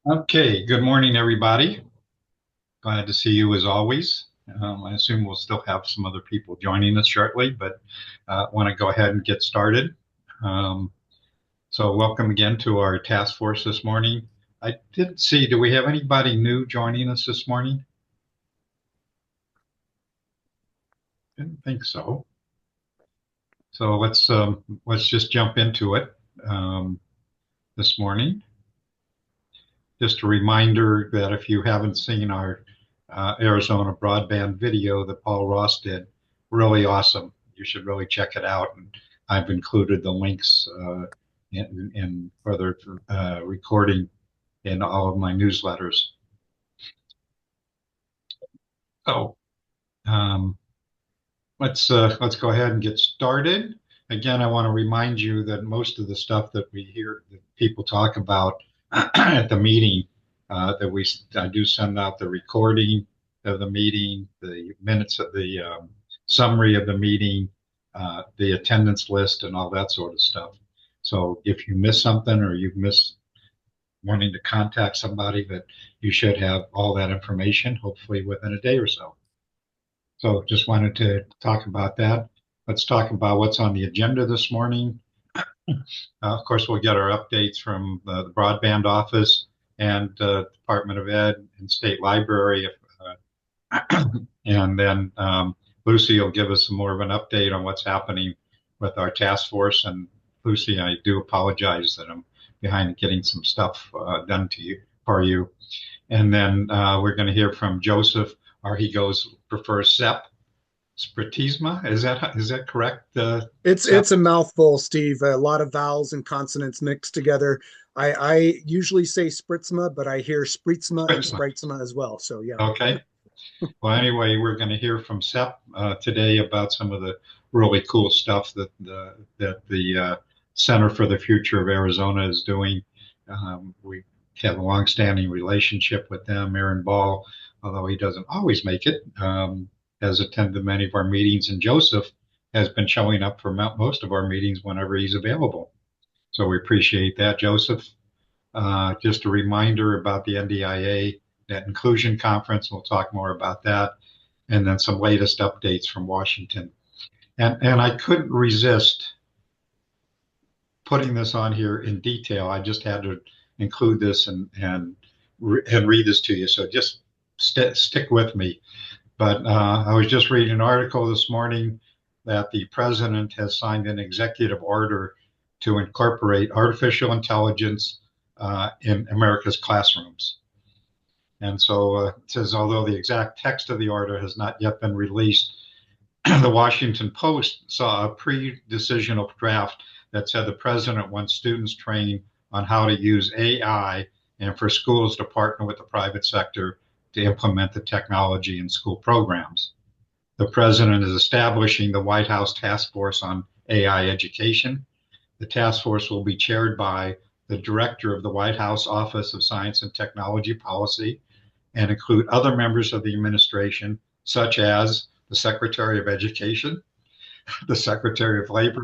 Okay, good morning, everybody. Glad to see you as always. I assume we'll still have some other people joining us shortly, but want to go ahead and get started. Um, so welcome again to our task force this morning. I didn't see, do we have anybody new joining us this morning? Didn't think so. So let's just jump into it this morning. Just a reminder that if you haven't seen our Arizona broadband video that Paul Ross did, really awesome. You should really check it out. And I've included the links in further recording in all of my newsletters. So um, let's go ahead and get started. Again, I want to remind you that most of the stuff that we hear that people talk about at the meeting, I do send out the recording of the meeting, the minutes of the summary of the meeting, the attendance list, and all that sort of stuff. So if you miss something or you miss wanting to contact somebody, that you should have all that information, hopefully within a day or so. So just wanted to talk about that. Let's talk about what's on the agenda this morning. Of course, we'll get our updates from the broadband office and Department of Ed and State Library. And then Lucy will give us more of an update on what's happening with our task force. And Lucy, I do apologize that I'm behind getting some stuff done to you for you. And then we're going to hear from Joseph, or he goes prefers SEP, Spritisma. Is that correct? SEP? It's a mouthful, Steve. A lot of vowels and consonants mixed together. I usually say spritzma, but I hear spritzma and Spritzma. spritzma as well. So yeah. Okay. Well, anyway, we're going to hear from SEP today about some of the really cool stuff that the Center for the Future of Arizona is doing. We have a longstanding relationship with them. Aaron Ball, although he doesn't always make it, has attended many of our meetings, and Joseph has been showing up for most of our meetings whenever he's available. So we appreciate that, Joseph. Just a reminder about the NDIA Net Inclusion Conference. We'll talk more about that. And then some latest updates from Washington. And I couldn't resist putting this on here in detail. I just had to include this and read this to you. So just stick with me. But I was just reading an article this morning that the president has signed an executive order to incorporate artificial intelligence in America's classrooms. And so it says, although the exact text of the order has not yet been released, the Washington Post saw a pre-decisional draft that said the president wants students trained on how to use AI and for schools to partner with the private sector to implement the technology in school programs. The president is establishing the White House Task Force on AI Education. The task force will be chaired by the director of the White House Office of Science and Technology Policy and include other members of the administration, such as the Secretary of Education, the Secretary of Labor,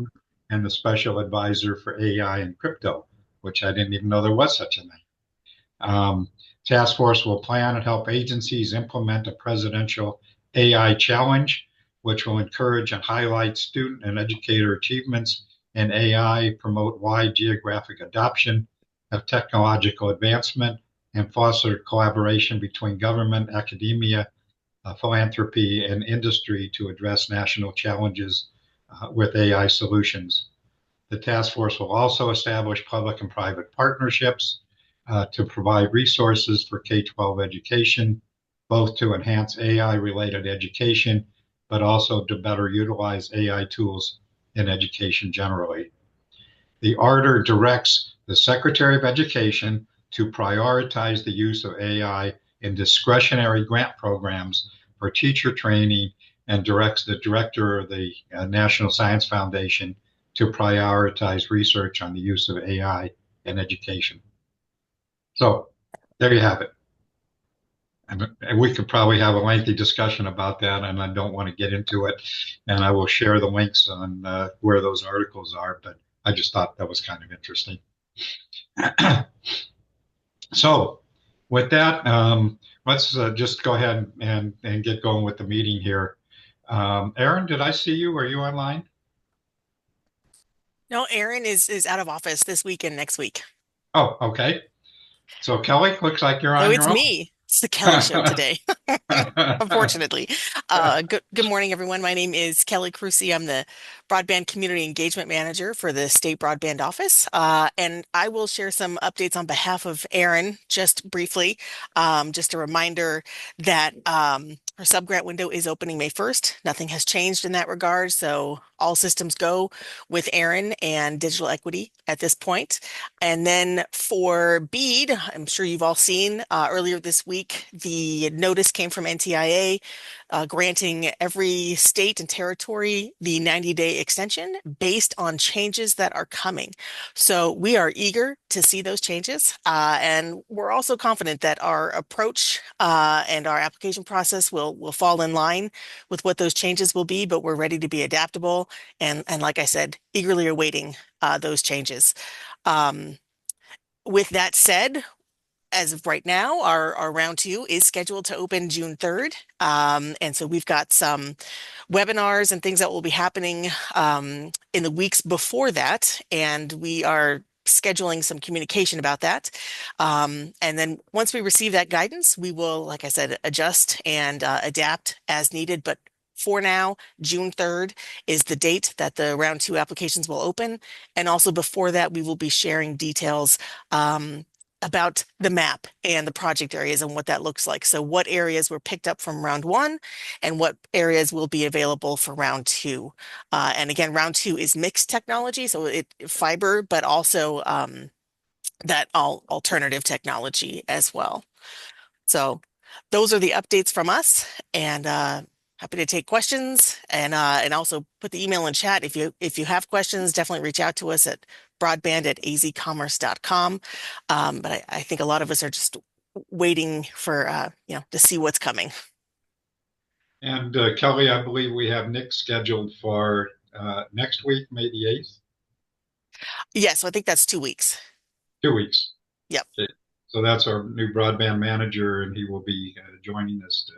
and the Special Advisor for AI and Crypto, which I didn't even know there was such a thing. Task Force will plan and help agencies implement a presidential AI challenge, which will encourage and highlight student and educator achievements in AI, promote wide geographic adoption of technological advancement, and foster collaboration between government, academia, philanthropy, and industry to address national challenges with AI solutions. The task force will also establish public and private partnerships to provide resources for K-12 education, both to enhance AI-related education, but also to better utilize AI tools in education generally. The order directs the Secretary of Education to prioritize the use of AI in discretionary grant programs for teacher training and directs the director of the National Science Foundation to prioritize research on the use of AI in education. So there you have it. And we could probably have a lengthy discussion about that, and I don't want to get into it. And I will share the links on where those articles are, but I just thought that was kind of interesting. So With that, let's just go ahead and get going with the meeting here. Aaron, did I see you? Are you online? No, Aaron is out of office this week and next week. Oh, okay. So Kelly, looks like you're So on it's your me. It's the Kelly show own. today. Unfortunately. Good morning, everyone. My name is Kelly Cruci. I'm the Broadband Community Engagement Manager for the State Broadband Office. And I will share some updates on behalf of Erin just briefly. Just a reminder that her subgrant window is opening May 1st. Nothing has changed in that regard. So all systems go with Erin and digital equity at this point. And then for BEAD, I'm sure you've all seen earlier this week, the notice came from NTIA granting every state and territory the 90-day extension based on changes that are coming. So we are eager to see those changes. And we're also confident that our approach and our application process will fall in line with what those changes will be, but we're ready to be adaptable. And like I said, eagerly awaiting those changes. Um, with that said, as of right now, our round two is scheduled to open June 3rd. And so we've got some webinars and things that will be happening in the weeks before that. And we are scheduling some communication about that. And then once we receive that guidance, we will, like I said, adjust and adapt as needed. But for now, June 3rd is the date that the round two applications will open. And also before that, we will be sharing details about the map and the project areas and what that looks like. So what areas were picked up from round one and what areas will be available for round two. And again, round two is mixed technology, so it fiber, but also that alternative technology as well. So those are the updates from us, and happy to take questions and also put the email in chat. If you have questions, definitely reach out to us at broadband@azcommerce.com. But I think a lot of us are just waiting for to see what's coming. And Kelly, I believe we have Nick scheduled for next week, May the 8th, Yeah, so I think that's 2 weeks. 2 weeks. Yep. Okay. So that's our new broadband manager, and he will be joining us.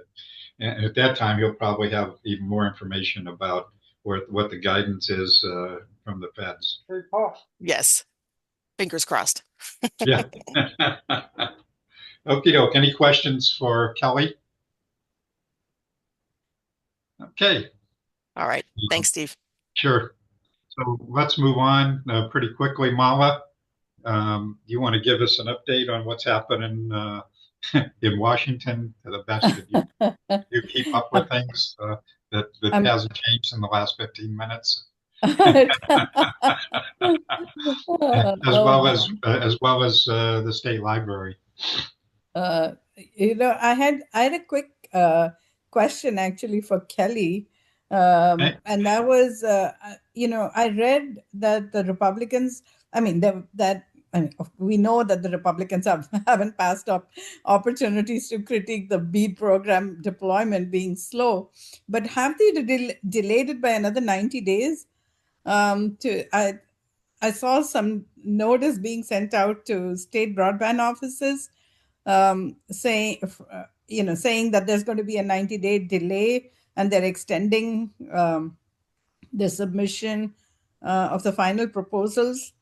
And at that time, he'll probably have even more information about what the guidance is from the feds. Yes. Fingers crossed. Yeah. Okie doke. Any questions for Kelly? Okay. All right. Thanks, Steve. Sure. So let's move on pretty quickly. Mala, you want to give us an update on what's happening in Washington to the best that you keep up with things that I'm hasn't changed in the last 15 minutes, oh man. as well as the state library. I had a quick question actually for Kelly. Okay. And that was, I read that the Republicans, I mean, we know that the Republicans haven't passed up opportunities to critique the BEAD program deployment being slow, but have they delayed it by another 90 days? I saw some notice being sent out to state broadband offices saying that there's going to be a 90-day delay and they're extending the submission of the final proposals.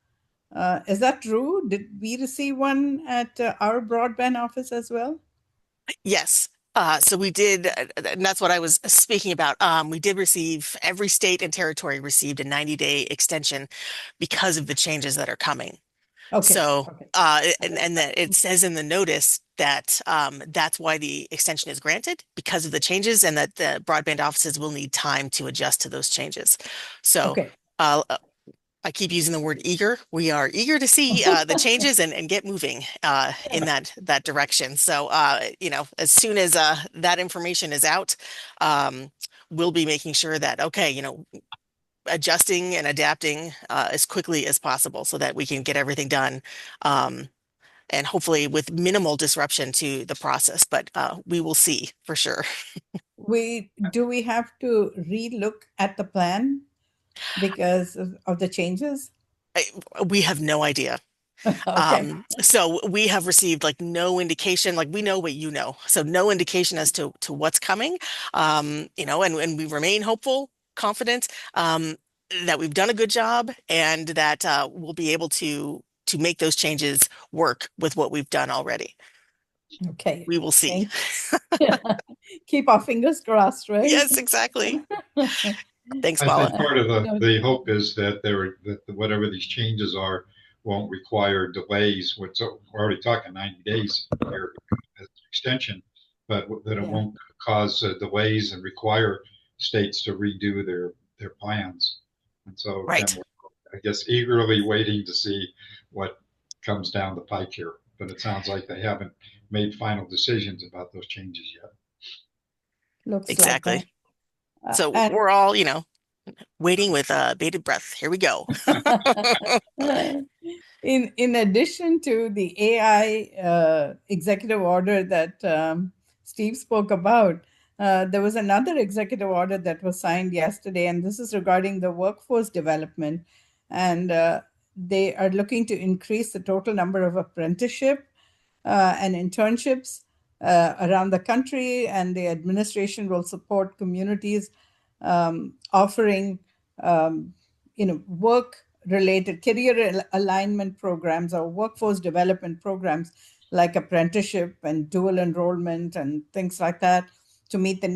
Is that true? Did we receive one at our broadband office as well? Yes. So we did, and that's what I was speaking about. We did receive, every state and territory received a 90-day extension because of the changes that are coming. Okay. So, Okay. and that it says in the notice that that's why the extension is granted because of the changes, and that the broadband offices will need time to adjust to those changes. So, Okay. uh, I keep using the word eager. We are eager to see the changes and get moving in that direction. So, as soon as that information is out, we'll be making sure that, okay, adjusting and adapting as quickly as possible so that we can get everything done, and hopefully with minimal disruption to the process. But we will see for sure. We have to relook at the plan because of the changes? We have no idea. Okay. So we have received like no indication, like we know what you know, so no indication as to what's coming. And we remain hopeful, confident that we've done a good job and that we'll be able to make those changes work with what we've done already. Okay. We will see. Keep our fingers crossed, right? Yes, exactly. Thanks, I Paula. think part of No. the hope is that whatever these changes are won't require delays. We're already talking 90 days here as an extension, but that it Yeah. won't cause delays and require states to redo their plans. And so again, Right. we're, I guess, eagerly waiting to see what comes down the pike here. But it sounds like they haven't made final decisions about those changes yet. Looks Exactly. like that. So And we're all, waiting with bated breath. Here we go. in addition to the AI executive order that Steve spoke about, there was another executive order that was signed yesterday, and this is regarding the workforce development. And they are looking to increase the total number of apprenticeship and internships around the country, and the administration will support communities offering work related career alignment programs or workforce development programs like apprenticeship and dual enrollment and things like that to meet the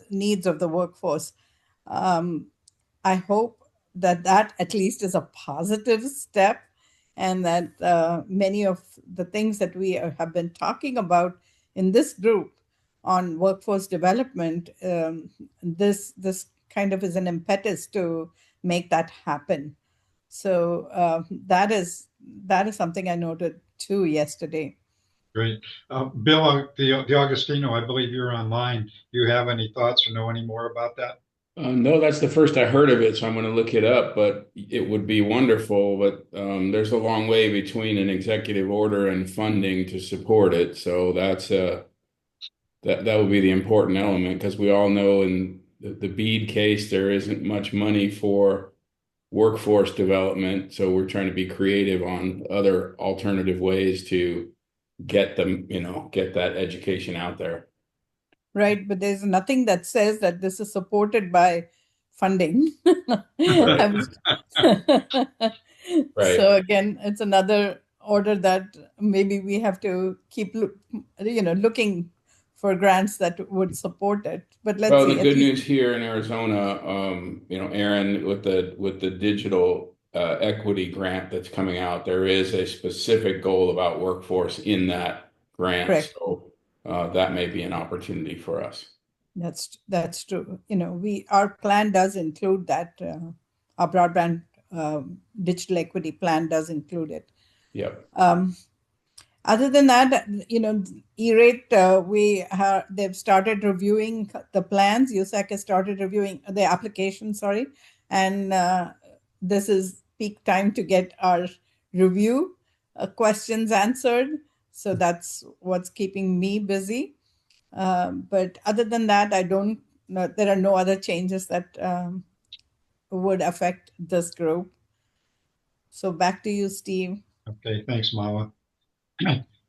needs of the workforce. I hope that at least is a positive step, and that many of the things that we have been talking about in this group on workforce development, this kind of is an impetus to make that happen. So that is something I noted too yesterday. Great. Bill D'Agostino, I believe you're online. Do you have any thoughts or know any more about that? No, that's the first I heard of it, so I'm going to look it up, but it would be wonderful. But there's a long way between an executive order and funding to support it. So that would be the important element, because we all know in the BEAD case, there isn't much money for workforce development. So we're trying to be creative on other alternative ways to get them, get that education out there. Right, but there's nothing that says that this is supported by funding. Right. So again, it's another order that maybe we have to keep looking for grants that would support it. But let's Well, see. the good news here in Arizona, Aaron, with the digital equity grant that's coming out, there is a specific goal about workforce in that grant. Correct. So that may be an opportunity for us. That's true. Our plan does include that. Our broadband digital equity plan does include it. Yep. Other than that, E-rate, they've started reviewing the plans. USAC has started reviewing the application, sorry. And this is peak time to get our review questions answered. So that's what's keeping me busy. But other than that, there are no other changes that would affect this group. So back to you, Steve. Okay, thanks, Mala.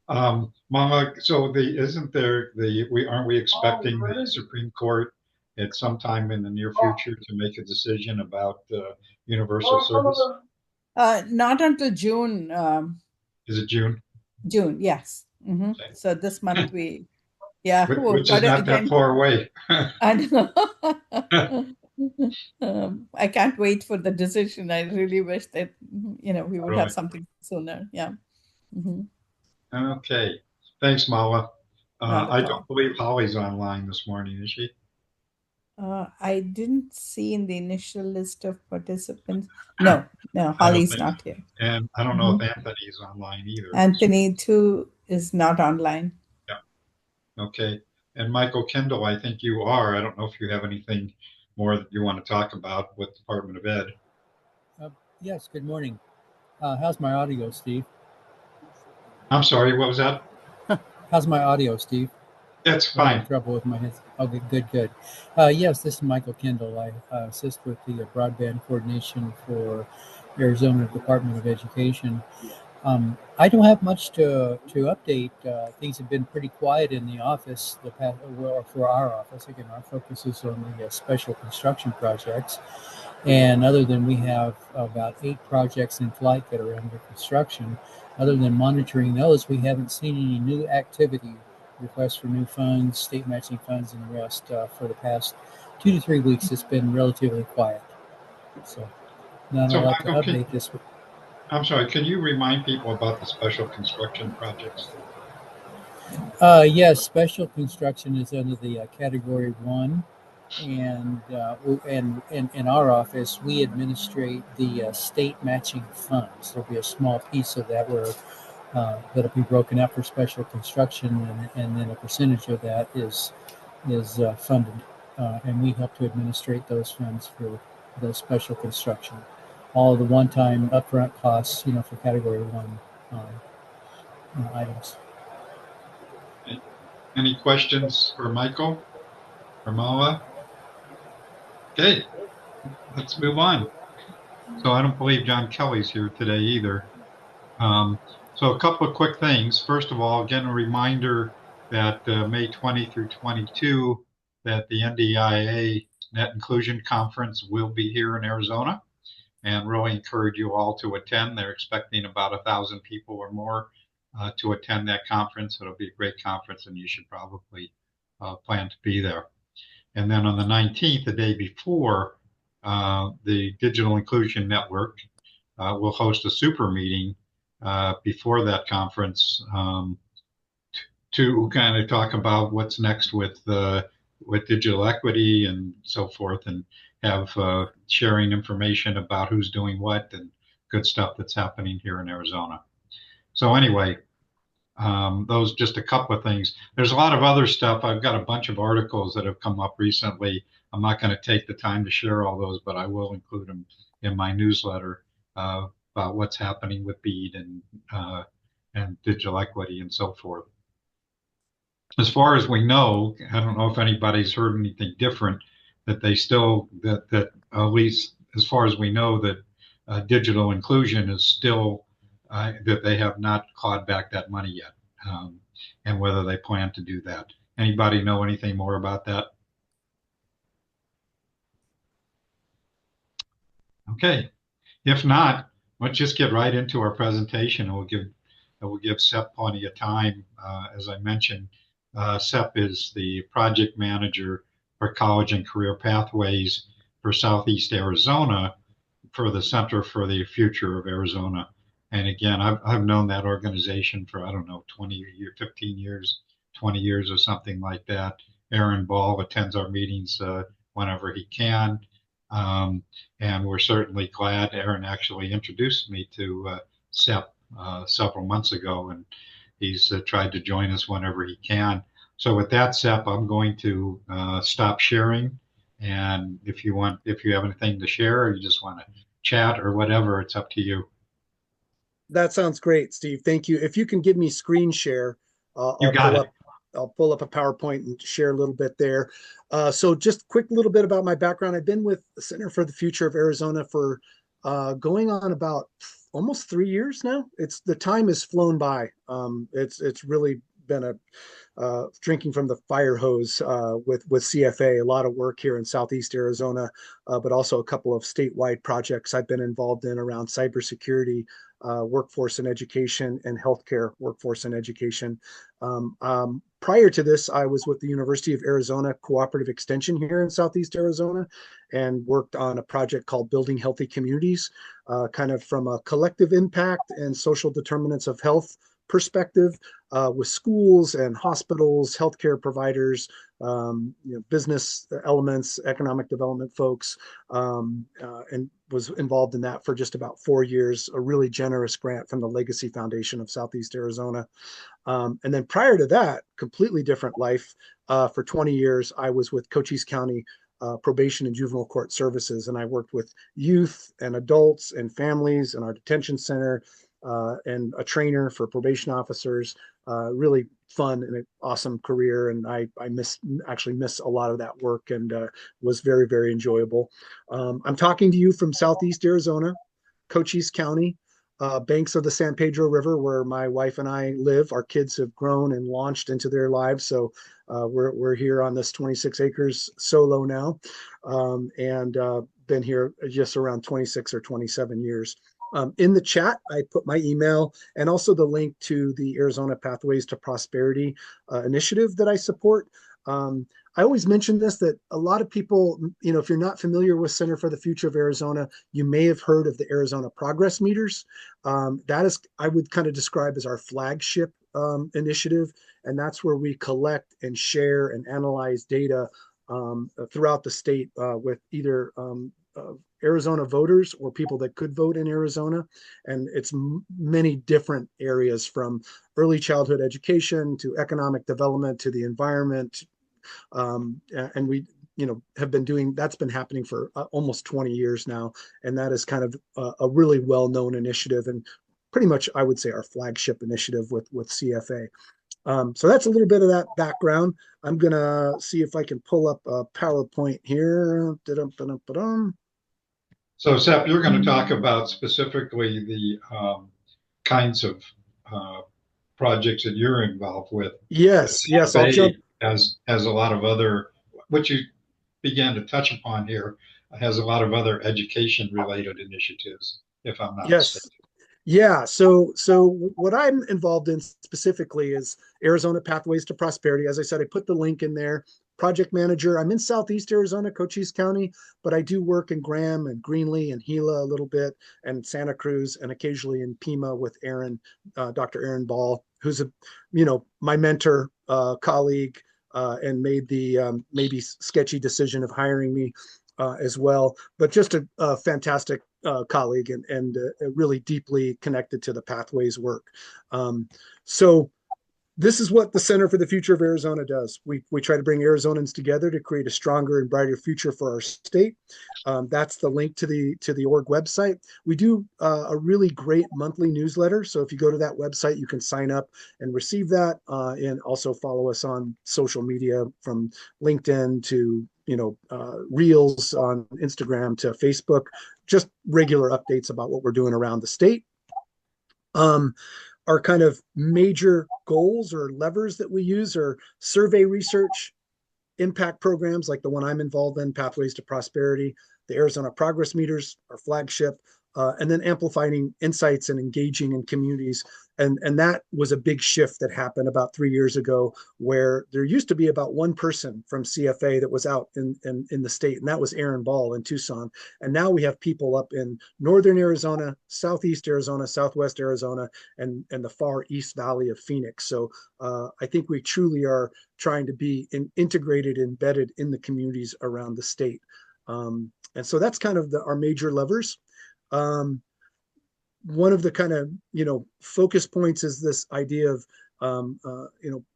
Mala, so aren't we expecting the Supreme Court at some time in the near future to make a decision about universal service? Not until June. Is it June? June, yes. Mm-hmm. Okay. So this month which is not that far away. I know. I can't wait for the decision. I really wish that we would have something sooner. Yeah. Mm-hmm. Okay. Thanks, Mala. I don't believe Holly's online this morning, is she? I didn't see in the initial list of participants. No, Holly's not here. And I don't know if Anthony's online either. Anthony, too, is not online. Yeah. Okay. And Michael Kendall, I think you are. I don't know if you have anything more that you want to talk about with Department of Ed. Yes, good morning. How's my audio, Steve? I'm sorry, what was that? How's my audio, Steve? That's fine. Trouble with my headset. Okay, good. Yes, this is Michael Kendall. I assist with the broadband coordination for Arizona Department of Education. I don't have much to update. Things have been pretty quiet in the office. Well, for our office, again, our focus is on the special construction projects. And other than we have about 8 projects in flight that are under construction, other than monitoring those, we haven't seen any new activity, requests for new funds, state matching funds, and the rest for the past 2 to 3 weeks. It's been relatively quiet. So not a So, lot to Michael, update this week. I'm sorry, can you remind people about the special construction projects? Yes, special construction is under the category 1. And in our office, we administrate the state matching funds. There'll be a small piece of that where that'll be broken out for special construction, and then a percentage of that is funded, and we help to administrate those funds for the special construction. All of the one-time upfront costs, for Category 1 items. Any questions for Michael or Mala? Okay, let's move on. So I don't believe John Kelly's here today either. So a couple of quick things. First of all, again, a reminder that May 20 through 22, that the NDIA Net Inclusion Conference will be here in Arizona, and really encourage you all to attend. They're expecting about 1,000 people or more to attend that conference. It'll be a great conference, and you should probably plan to be there. And then on the 19th, the day before, the Digital Inclusion Network will host a super meeting before that conference to kind of talk about what's next with digital equity and so forth, and have sharing information about who's doing what and good stuff that's happening here in Arizona. So anyway, those just a couple of things. There's a lot of other stuff. I've got a bunch of articles that have come up recently. I'm not going to take the time to share all those, but I will include them in my newsletter about what's happening with BEAD and digital equity and so forth. As far as we know, I don't know if anybody's heard anything different, that they still, that at least as far as we know, that digital inclusion is still, that they have not clawed back that money yet, and whether they plan to do that. Anybody know anything more about that? Okay. If not, let's just get right into our presentation, and we'll give Sep plenty of time. As I mentioned, Sep is the project manager for college and career pathways for Southeast Arizona for the Center for the Future of Arizona. And again, I've known that organization for, I don't know, 15 years, 20 years or something like that. Aaron Ball attends our meetings whenever he can. And we're certainly glad. Aaron actually introduced me to Sep several months ago, and he's tried to join us whenever he can. So with that, Sep, I'm going to stop sharing. And if you have anything to share, or you just want to chat or whatever, it's up to you. That sounds great, Steve. Thank you. If you can give me screen share, You got it. I'll pull up a PowerPoint and share a little bit there. So just quick little bit about my background. I've been with the Center for the Future of Arizona for going on about almost 3 years now. The time has flown by. It's really been a drinking from the fire hose with CFA. A lot of work here in Southeast Arizona, but also a couple of statewide projects I've been involved in around cybersecurity, workforce and education, and healthcare workforce and education. Prior to this, I was with the University of Arizona Cooperative Extension here in Southeast Arizona, and worked on a project called Building Healthy Communities, kind of from a collective impact and social determinants of health perspective, with schools and hospitals, healthcare providers, business elements, economic development folks, and was involved in that for just about 4 years, a really generous grant from the Legacy Foundation of Southeast Arizona. And then prior to that, completely different life. For 20 years, I was with Cochise County Probation and Juvenile Court Services, and I worked with youth and adults and families in our detention center, and a trainer for probation officers. Really fun and an awesome career, and I actually miss a lot of that work, and was very, very enjoyable. I'm talking to you from Southeast Arizona, Cochise County. banks of the San Pedro River, where my wife and I live. Our kids have grown and launched into their lives, so we're here on this 26 acres solo now, and been here just around 26 or 27 years. In the chat, I put my email and also the link to the Arizona Pathways to Prosperity initiative that I support. I always mention this, that a lot of people, if you're not familiar with Center for the Future of Arizona, you may have heard of the Arizona Progress Meters. That is, I would kind of describe as our flagship initiative, and that's where we collect and share and analyze data throughout the state with either Arizona voters or people that could vote in Arizona. And it's many different areas, from early childhood education to economic development to the environment. And we, have been doing, that's been happening for almost 20 years now. And that is kind of a really well-known initiative, and pretty much, I would say, our flagship initiative with CFA. So that's a little bit of that background. I'm gonna see if I can pull up a PowerPoint here. So, Sep, you're going to talk about specifically the kinds of projects that you're involved with. Yes, I'll jump. Has a lot of other, what you began to touch upon here, has a lot of other education-related initiatives, if I'm not Yes. mistaken. Yeah, so what I'm involved in specifically is Arizona Pathways to Prosperity. As I said, I put the link in there. Project manager. I'm in Southeast Arizona, Cochise County, but I do work in Graham and Greenlee and Gila a little bit, and Santa Cruz, and occasionally in Pima with Dr. Aaron Ball, who's my mentor, colleague, and made the maybe sketchy decision of hiring me as well. But just a fantastic colleague, and really deeply connected to the Pathways work. So this is what the Center for the Future of Arizona does. We try to bring Arizonans together to create a stronger and brighter future for our state. That's the link to the org website. We do a really great monthly newsletter. So if you go to that website, you can sign up and receive that, and also follow us on social media, from LinkedIn to Reels on Instagram to Facebook. Just regular updates about what we're doing around the state. Our kind of major goals or levers that we use are survey research, impact programs like the one I'm involved in, Pathways to Prosperity, the Arizona Progress Meters, our flagship, and then amplifying insights and engaging in communities. And that was a big shift that happened about 3 years ago, where there used to be about one person from CFA that was out in the state, and that was Aaron Ball in Tucson. And now we have people up in northern Arizona, southeast Arizona, southwest Arizona, and the far east valley of Phoenix. So I think we truly are trying to be integrated, embedded in the communities around the state. And so that's kind of our major levers. One of the kind of focus points is this idea of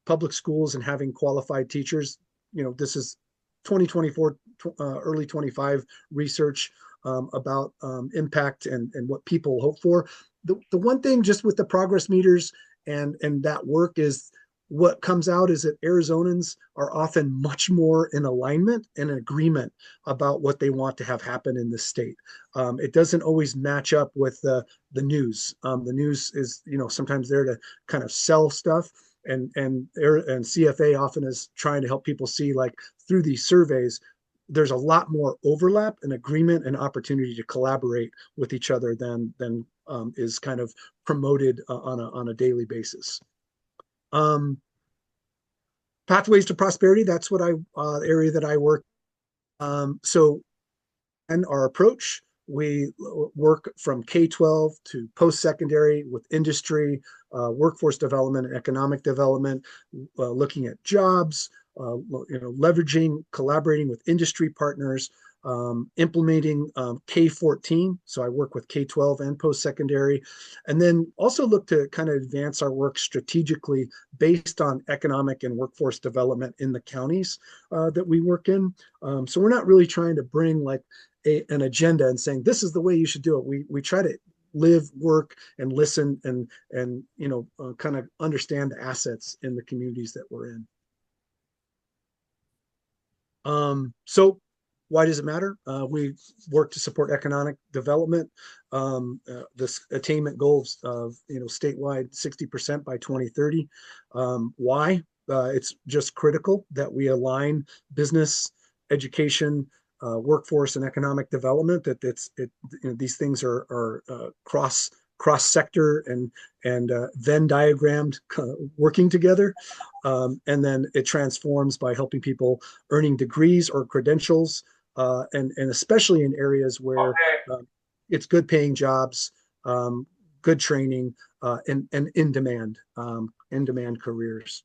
public schools and having qualified teachers. This is 2024, early 25 research about impact and what people hope for. The one thing just with the progress meters and that work is, what comes out is that Arizonans are often much more in alignment and agreement about what they want to have happen in the state. It doesn't always match up with the news. The news is, sometimes there to kind of sell stuff, and CFA often is trying to help people see, like, through these surveys, there's a lot more overlap and agreement and opportunity to collaborate with each other than is kind of promoted on a daily basis. Pathways to Prosperity, that's what area that I work. So, and our approach, we work from K-12 to post-secondary with industry, workforce development and economic development, looking at jobs, leveraging, collaborating with industry partners, implementing K-14. So I work with K-12 and post-secondary, and then also look to kind of advance our work strategically based on economic and workforce development in the counties that we work in. So we're not really trying to bring like an agenda and saying, this is the way you should do it. We try to live, work, and listen, and kind of understand the assets in the communities that we're in. So Why does it matter? We work to support economic development. This attainment goals of statewide 60% by 2030. Why? It's just critical that we align business, education, workforce, and economic development. These things are cross sector and Venn diagrammed working together, and then it transforms by helping people earning degrees or credentials, and especially in areas where it's good paying jobs, good training, and in demand careers.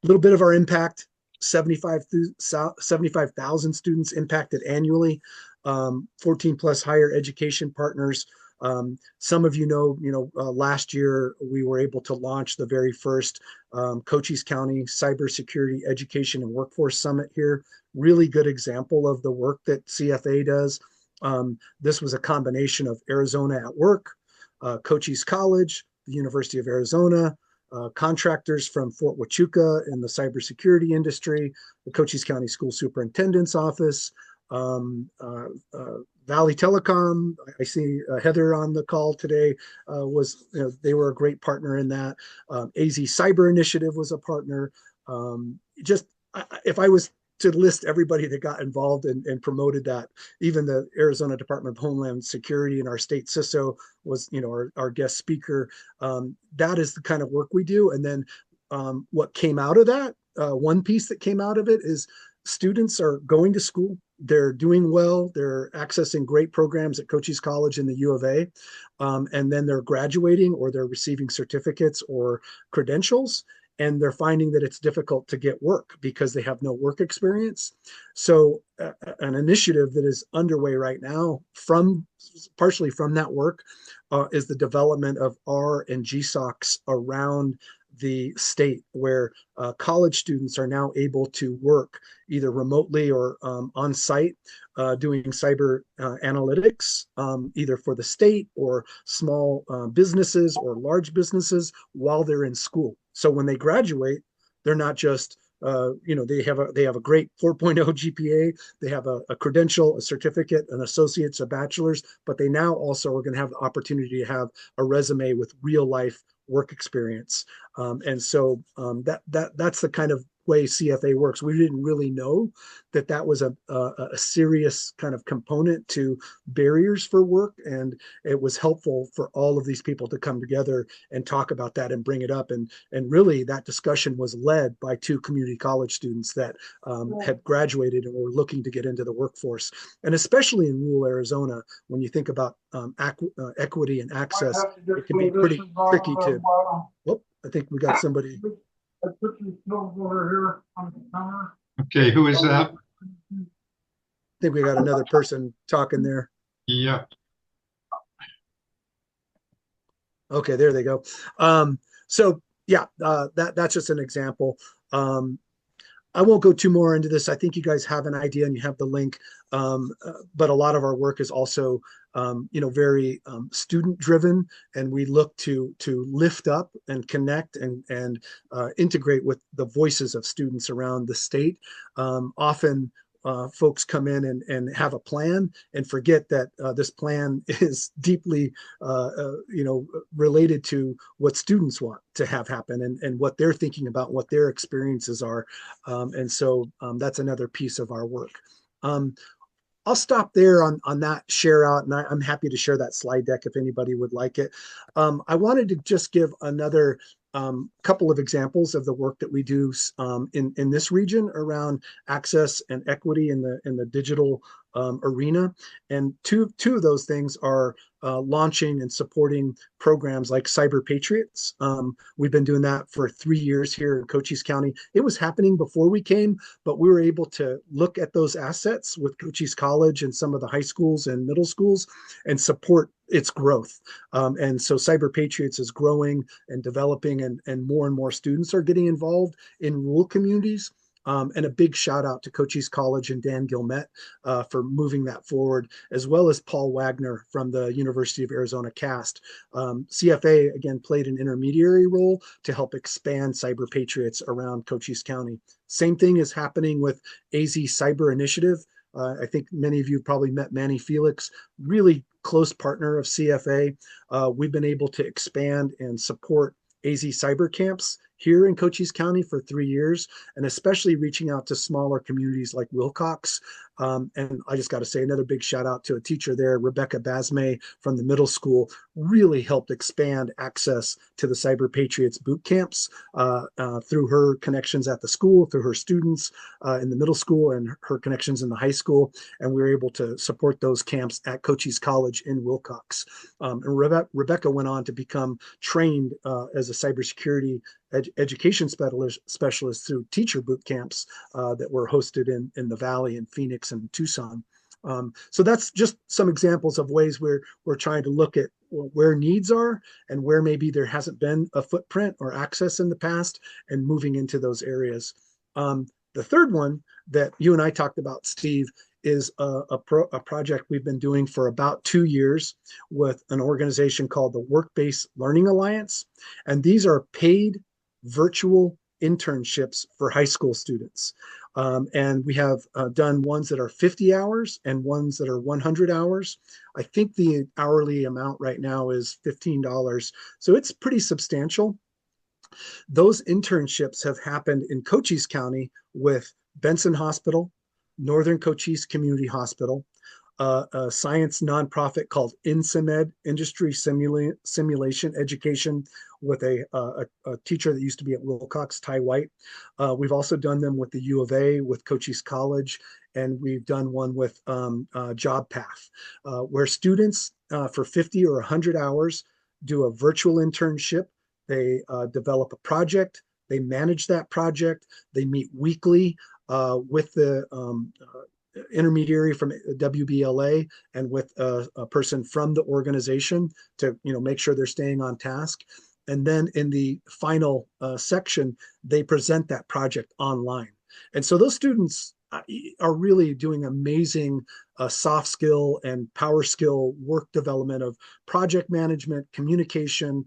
A little bit of our impact: 75,000 students impacted annually, 14 plus higher education partners. Some of last year we were able to launch the very first Cochise County Cybersecurity Education and Workforce Summit here. Really good example of the work that CFA does. This was a combination of Arizona at Work, Cochise College, the University of Arizona, contractors from Fort Huachuca in the cybersecurity industry, the Cochise County School Superintendent's Office, Valley Telecom. I see Heather on the call today. They were a great partner in that. AZ Cyber Initiative was a partner. If I was to list everybody that got involved and promoted that, even the Arizona Department of Homeland Security and our state CISO was, our guest speaker. That is the kind of work we do. And then what came out of that, one piece that came out of it is students are going to school. They're doing well. They're accessing great programs at Cochise College and the U of A. And then they're graduating or they're receiving certificates or credentials. And they're finding that it's difficult to get work because they have no work experience. So an initiative that is underway right now, partially from that work, is the development of R and GSOCs around the state, where college students are now able to work either remotely or on site, doing cyber analytics, either for the state or small businesses or large businesses while they're in school. So when they graduate, they're not just they have a great 4.0 GPA, they have a credential, a certificate, an associate's, a bachelor's, but they now also are going to have the opportunity to have a resume with real life work experience. And so that's the kind of way CFA works. We didn't really know that was a serious kind of component to barriers for work, and it was helpful for all of these people to come together and talk about that and bring it up. And really, that discussion was led by two community college students that had graduated and were looking to get into the workforce. And especially in rural Arizona, when you think about equity and access, it can be pretty tricky to. Oh, I think we got somebody. Okay, who is that? I think we got another person talking there. Yeah. Okay, there they go. So yeah, that's just an example. I won't go too more into this. I think you guys have an idea and you have the link. But a lot of our work is also, very student driven, and we look to lift up and connect and integrate with the voices of students around the state. Often folks come in and have a plan and forget that this plan is deeply, related to what students want to have happen and what they're thinking about, what their experiences are. And so that's another piece of our work. I'll stop there on that share out, and I'm happy to share that slide deck if anybody would like it. I wanted to just give another couple of examples of the work that we do in this region around access and equity in the digital arena. And two of those things are launching and supporting programs like Cyber Patriots. We've been doing that for 3 years here in Cochise County. It was happening before we came, but we were able to look at those assets with Cochise College and some of the high schools and middle schools and support its growth. And so Cyber Patriots is growing and developing, and more students are getting involved in rural communities And a big shout out to Cochise College and Dan Gilmet for moving that forward, as well as Paul Wagner from the University of Arizona CAST. CFA, again, played an intermediary role to help expand Cyber Patriots around Cochise County. Same thing is happening with AZ Cyber Initiative. I think many of you probably met Manny Felix, really close partner of CFA. We've been able to expand and support AZ Cyber Camps here in Cochise County for 3 years, and especially reaching out to smaller communities like Wilcox. And I just got to say another big shout out to a teacher there, Rebecca Basme from the middle school, really helped expand access to the Cyber Patriots boot camps through her connections at the school, through her students in the middle school and her connections in the high school. And we were able to support those camps at Cochise College in Wilcox. And Rebecca went on to become trained as a cybersecurity education specialist through teacher boot camps that were hosted in the Valley, in Phoenix and Tucson. So that's just some examples of ways where we're trying to look at where needs are and where maybe there hasn't been a footprint or access in the past, and moving into those areas. The third one that you and I talked about, Steve, is a project we've been doing for about 2 years with an organization called the Work-Based Learning Alliance. And these are paid virtual internships for high school students. And we have done ones that are 50 hours and ones that are 100 hours. I think the hourly amount right now is $15. So it's pretty substantial. Those internships have happened in Cochise County with Benson Hospital, Northern Cochise Community Hospital, a science nonprofit called INSIMED, Industry Simulation Education, with a teacher that used to be at Wilcox, Ty White. We've also done them with the U of A, with Cochise College, and we've done one with Job Path, where students for 50 or 100 hours do a virtual internship. They develop a project, they manage that project, they meet weekly with the intermediary from WBLA and with a person from the organization to make sure they're staying on task. And then in the final section, they present that project online. And so those students are really doing amazing soft skill and power skill work development of project management, communication,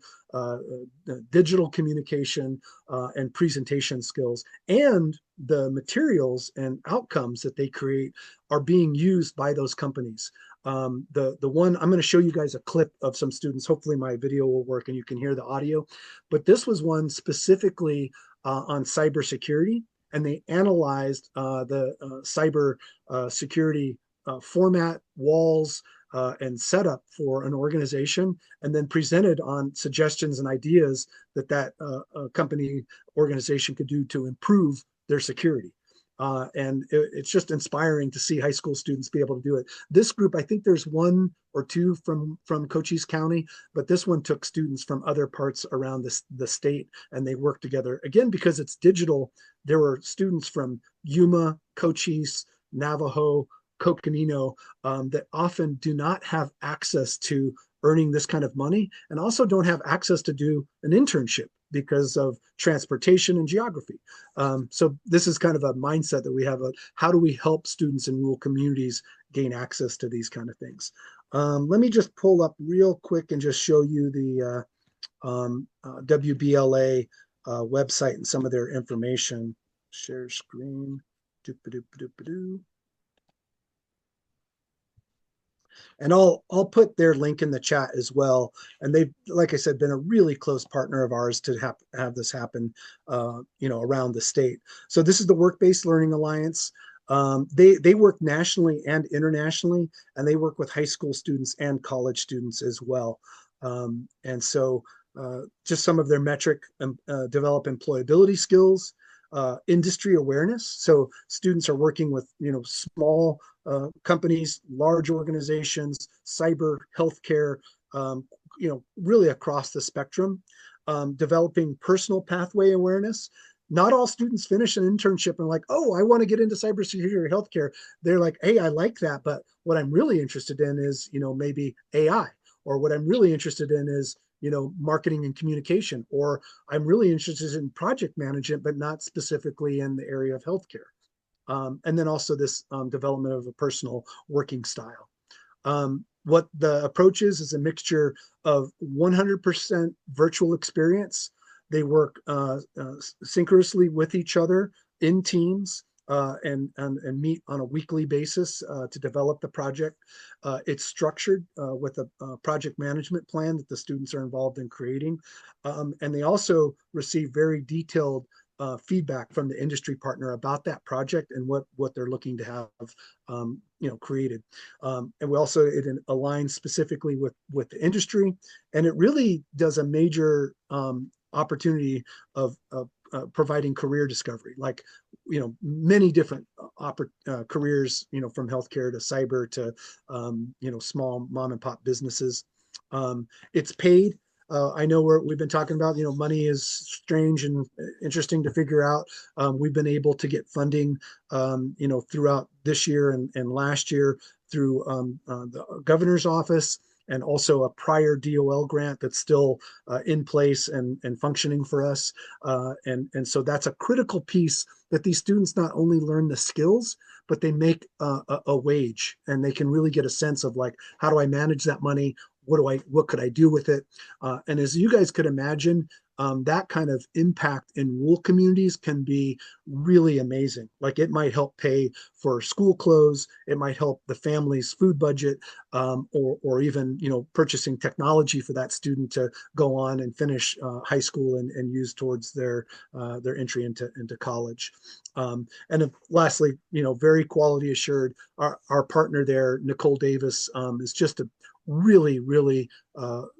digital communication, and presentation skills. And the materials and outcomes that they create are being used by those companies. The one, I'm going to show you guys a clip of some students. Hopefully my video will work and you can hear the audio. But this was one specifically on cybersecurity, and they analyzed the cyber security format, walls, and setup for an organization, and then presented on suggestions and ideas that company organization could do to improve their security. And it's just inspiring to see high school students be able to do it. This group, I think there's 1 or 2 from Cochise County, but this one took students from other parts around the state, and they worked together. Again, because it's digital, there were students from Yuma, Cochise, Navajo, Coconino that often do not have access to earning this kind of money, and also don't have access to do an internship because of transportation and geography. So this is kind of a mindset that we have of how do we help students in rural communities gain access to these kind of things. Let me just pull up real quick and just show you the WBLA website and some of their information. Share screen. Doop-a-doop-a-doop-a-doo. And I'll put their link in the chat as well. And they've, like I said, been a really close partner of ours to have this happen, around the state. So this is the Work-Based Learning Alliance. They work nationally and internationally, and they work with high school students and college students as well. And so just some of their metric, develop employability skills, industry awareness. So students are working with, small companies, large organizations, cyber, healthcare, really across the spectrum. Developing personal pathway awareness. Not all students finish an internship and like, oh, I want to get into cybersecurity or healthcare. They're like, hey, I like that, but what I'm really interested in is, maybe AI, or what I'm really interested in is, marketing and communication, or I'm really interested in project management, but not specifically in the area of healthcare. And then also this development of a personal working style. What the approach is a mixture of 100% virtual experience. They work synchronously with each other in teams, and meet on a weekly basis to develop the project. It's structured with a project management plan that the students are involved in creating. And they also receive very detailed feedback from the industry partner about that project and what they're looking to have created. And we also, it aligns specifically with the industry, and it really does a major opportunity of providing career discovery, like many different careers, from healthcare to cyber to small mom and pop businesses. It's paid. I know we've been talking about, money is strange and interesting to figure out. We've been able to get funding, throughout this year and last year through the governor's office, and also a prior DOL grant that's still in place and functioning for us. And so that's a critical piece, that these students not only learn the skills, but they make a wage, and they can really get a sense of, like, how do I manage that money? What could I do with it? And as you guys could imagine, that kind of impact in rural communities can be really amazing. Like, it might help pay for school clothes, it might help the family's food budget, or even purchasing technology for that student to go on and finish high school and use towards their entry into college. And lastly, very quality assured. Our partner there, Nicole Davis, is just a really, really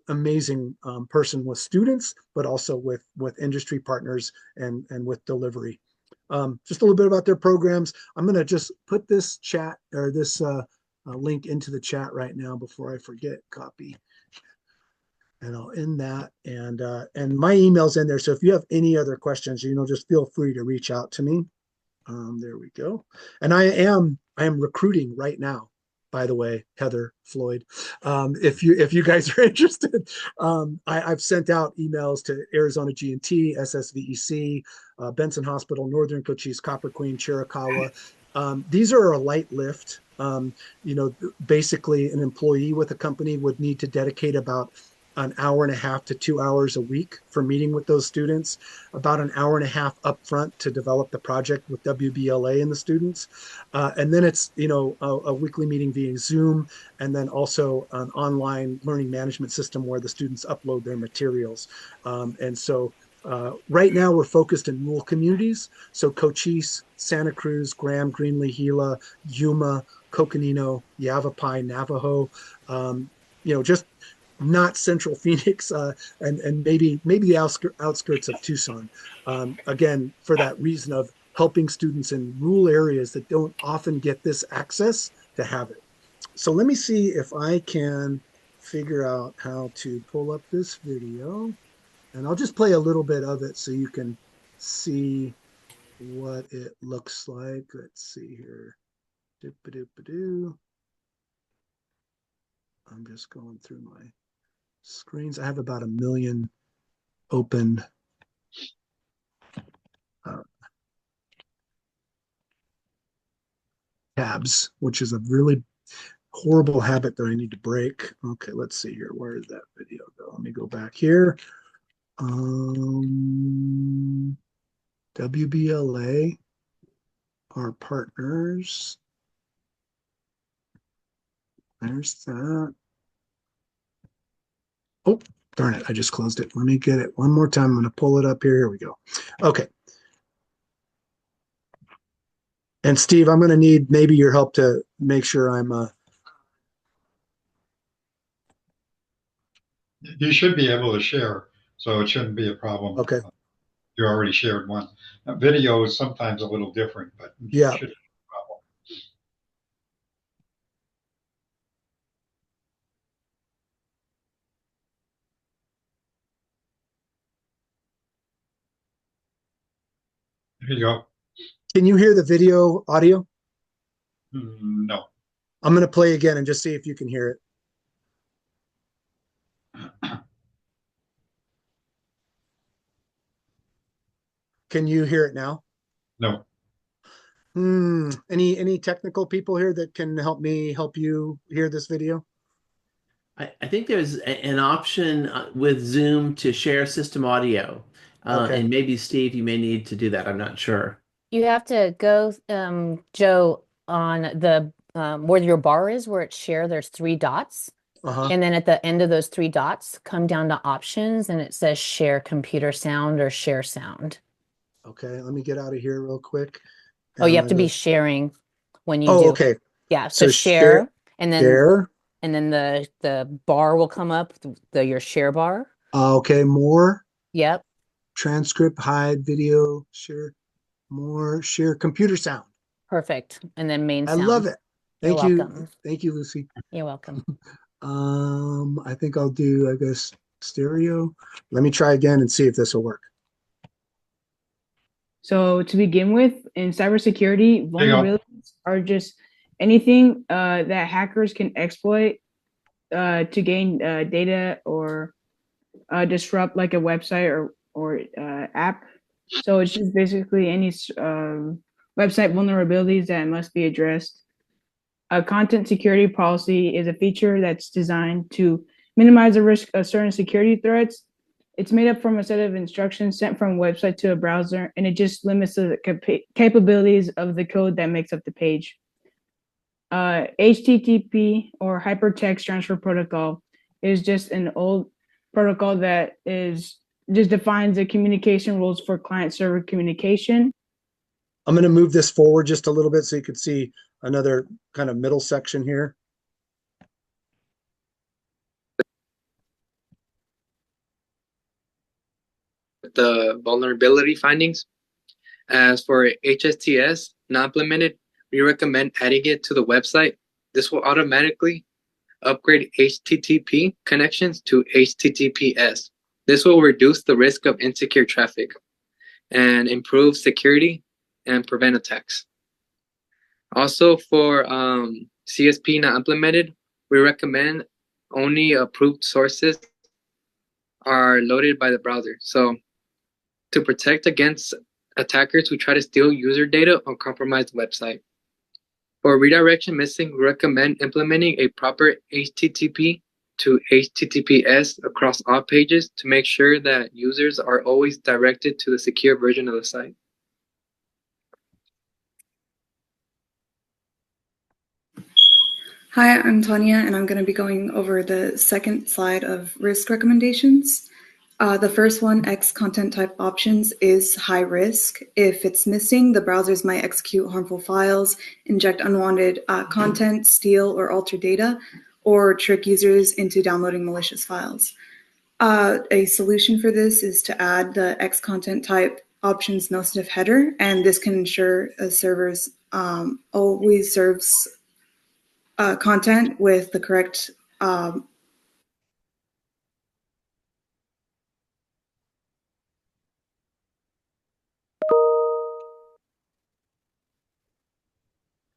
amazing person with students, but also with industry partners and with delivery. Just a little bit about their programs. I'm going to just put this chat, or this link into the chat right now before I forget. Copy. And I'll end that. And my email's in there. So if you have any other questions, just feel free to reach out to me. There we go. And I am recruiting right now, by the way, Heather, Floyd. If you guys are interested, I've sent out emails to Arizona G&T, SSVEC, Benson Hospital, Northern Cochise, Copper Queen, Chiricahua. These are a light lift. Basically, an employee with a company would need to dedicate about an hour and a half to 2 hours a week for meeting with those students, about an hour and a half upfront to develop the project with WBLA and the students. And then it's, a weekly meeting via Zoom, and then also an online learning management system where the students upload their materials. And so right now we're focused in rural communities. So Cochise, Santa Cruz, Graham, Greenlee, Gila, Yuma, Coconino, Yavapai, Navajo, just not central Phoenix, and maybe the outskirts of Tucson. Again, for that reason of helping students in rural areas that don't often get this access to have it. So let me see if I can figure out how to pull up this video, and I'll just play a little bit of it so you can see what it looks like. Let's see here. Doop-a-doop-a-doo. I'm just going through my screens. I have about 1 million open tabs, which is a really horrible habit that I need to break. Okay, let's see here. Where did that video go? Let me go back here. WBLA, our partners. There's that. Oh, darn it. I just closed it. Let me get it one more time. I'm going to pull it up here. Here we go. Okay. And Steve, I'm going to need maybe your help to make sure I'm You should be able to share, so it shouldn't be a problem. okay. You already shared one. Video is sometimes a little different, but Yeah. it shouldn't be a problem. There you go. Can you hear the video audio? No. I'm going to play again and just see if you can hear it. Can you hear it now? No. Any technical people here that can help you hear this video? I think there's an option with Zoom to share system audio. Okay. And maybe Steve, you may need to do that. I'm not sure. You have to go, Joe, on the where your bar is, where it's share, there's three dots. And then at the end of those three dots, come down to options and it says share computer sound or share sound. Okay, let me get out of here real quick. Oh, you have to be sharing when you do. Oh, okay. Yeah, so share and then share. And then the bar will come up, your share bar. Okay, more. Yep. Transcript, hide, video, share, more, share, computer sound. Perfect. And then main sound. I love it. Thank you. Welcome. Thank you, Lucy. You're welcome. I think I'll do, I guess, stereo. Let me try again and see if this will work. So to begin with, in cybersecurity, vulnerabilities are just anything that hackers can exploit to gain data or disrupt like a website or app. So it's just basically any website vulnerabilities that must be addressed. A content security policy is a feature that's designed to minimize the risk of certain security threats. It's made up from a set of instructions sent from a website to a browser, and it just limits the capabilities of the code that makes up the page. HTTP or Hypertext Transfer Protocol is just an old protocol that just defines the communication rules for client-server communication. I'm going to move this forward just a little bit so you can see another kind of middle section here. The vulnerability findings. As for HSTS not implemented, we recommend adding it to the website. This will automatically upgrade HTTP connections to HTTPS. This will reduce the risk of insecure traffic and improve security and prevent attacks. Also for CSP not implemented, we recommend only approved sources are loaded by the browser. So to protect against attackers who try to steal user data or compromise the website. For redirection missing, we recommend implementing a proper HTTP to HTTPS across all pages to make sure that users are always directed to the secure version of the site. Hi, I'm Tanya, and I'm going to be going over the second slide of risk recommendations. The first one, X content type options, is high risk. If it's missing, the browsers might execute harmful files, inject unwanted content, steal or alter data, or trick users into downloading malicious files. A solution for this is to add the X content type options no sniff header, and this can ensure a server's always serves content with the correct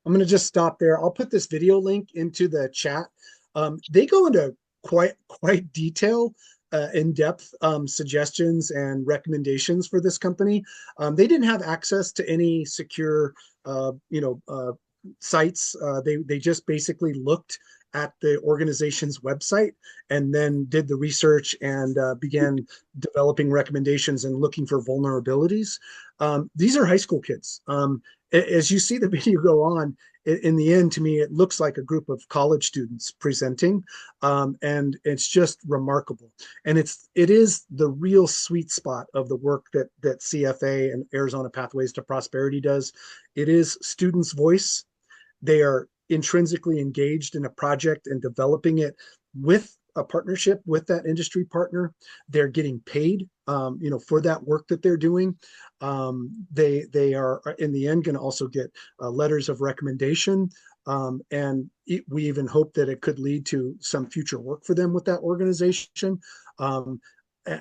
I'm going to just stop there. I'll put this video link into the chat. They go into quite detail, in-depth suggestions and recommendations for this company. They didn't have access to any secure, sites. They just basically looked at the organization's website and then did the research and began developing recommendations and looking for vulnerabilities. These are high school kids. As you see the video go on, in the end, to me, it looks like a group of college students presenting, and it's just remarkable. And it is the real sweet spot of the work that CFA and Arizona Pathways to Prosperity does. It is students' voice. They are intrinsically engaged in a project and developing it with a partnership with that industry partner. They're getting paid, for that work that they're doing. They are in the end going to also get letters of recommendation, and we even hope that it could lead to some future work for them with that organization.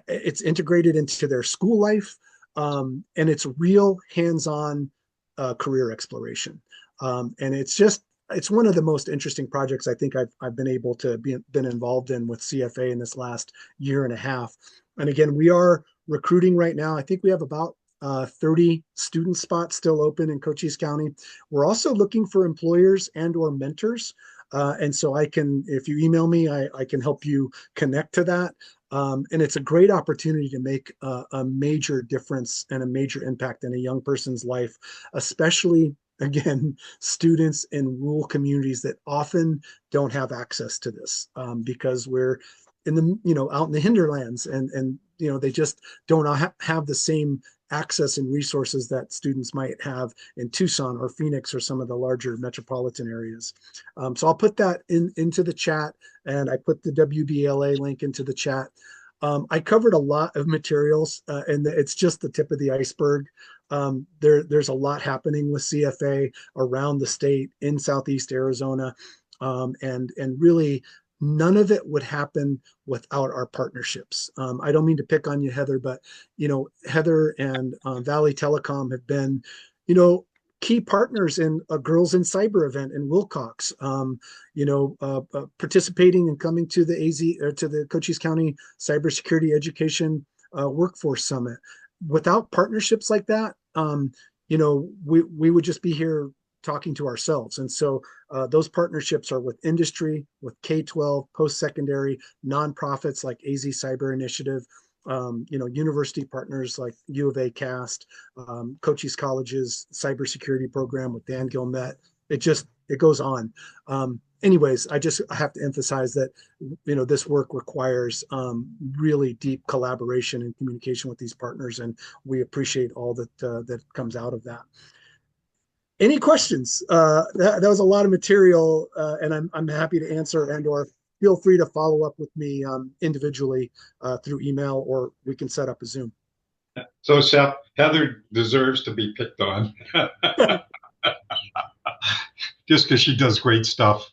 It's integrated into their school life, and it's real hands-on career exploration. And it's one of the most interesting projects I think I've been able to been involved in with CFA in this last year and a half. And again, we are recruiting right now. I think we have about 30 student spots still open in Cochise County. We're also looking for employers and or mentors. And so I can, if you email me, I can help you connect to that. And it's a great opportunity to make a major difference and a major impact in a young person's life, especially, again, students in rural communities that often don't have access to this because we're in the, out in the hinterlands and they just don't have the same access and resources that students might have in Tucson or Phoenix or some of the larger metropolitan areas. So I'll put that into the chat, and I put the WBLA link into the chat. I covered a lot of materials, and it's just the tip of the iceberg. There's a lot happening with CFA around the state in Southeast Arizona, and really none of it would happen without our partnerships. I don't mean to pick on you, Heather, but Heather and Valley Telecom have been, key partners in a Girls in Cyber event in Wilcox. Participating and coming to the to the Cochise County Cybersecurity Education Workforce Summit. Without partnerships like that, we would just be here talking to ourselves. And so those partnerships are with industry, with K-12, post-secondary, nonprofits like AZ Cyber Initiative, university partners like U of A CAST, Cochise College's cybersecurity program with Dan Gilmet. It goes on. Anyways, I have to emphasize that, this work requires really deep collaboration and communication with these partners, and we appreciate all that comes out of that. Any questions? That was a lot of material, and I'm happy to answer and/or feel free to follow up with me individually through email, or we can set up a Zoom. So, Seth, Heather deserves to be picked on just because she does great stuff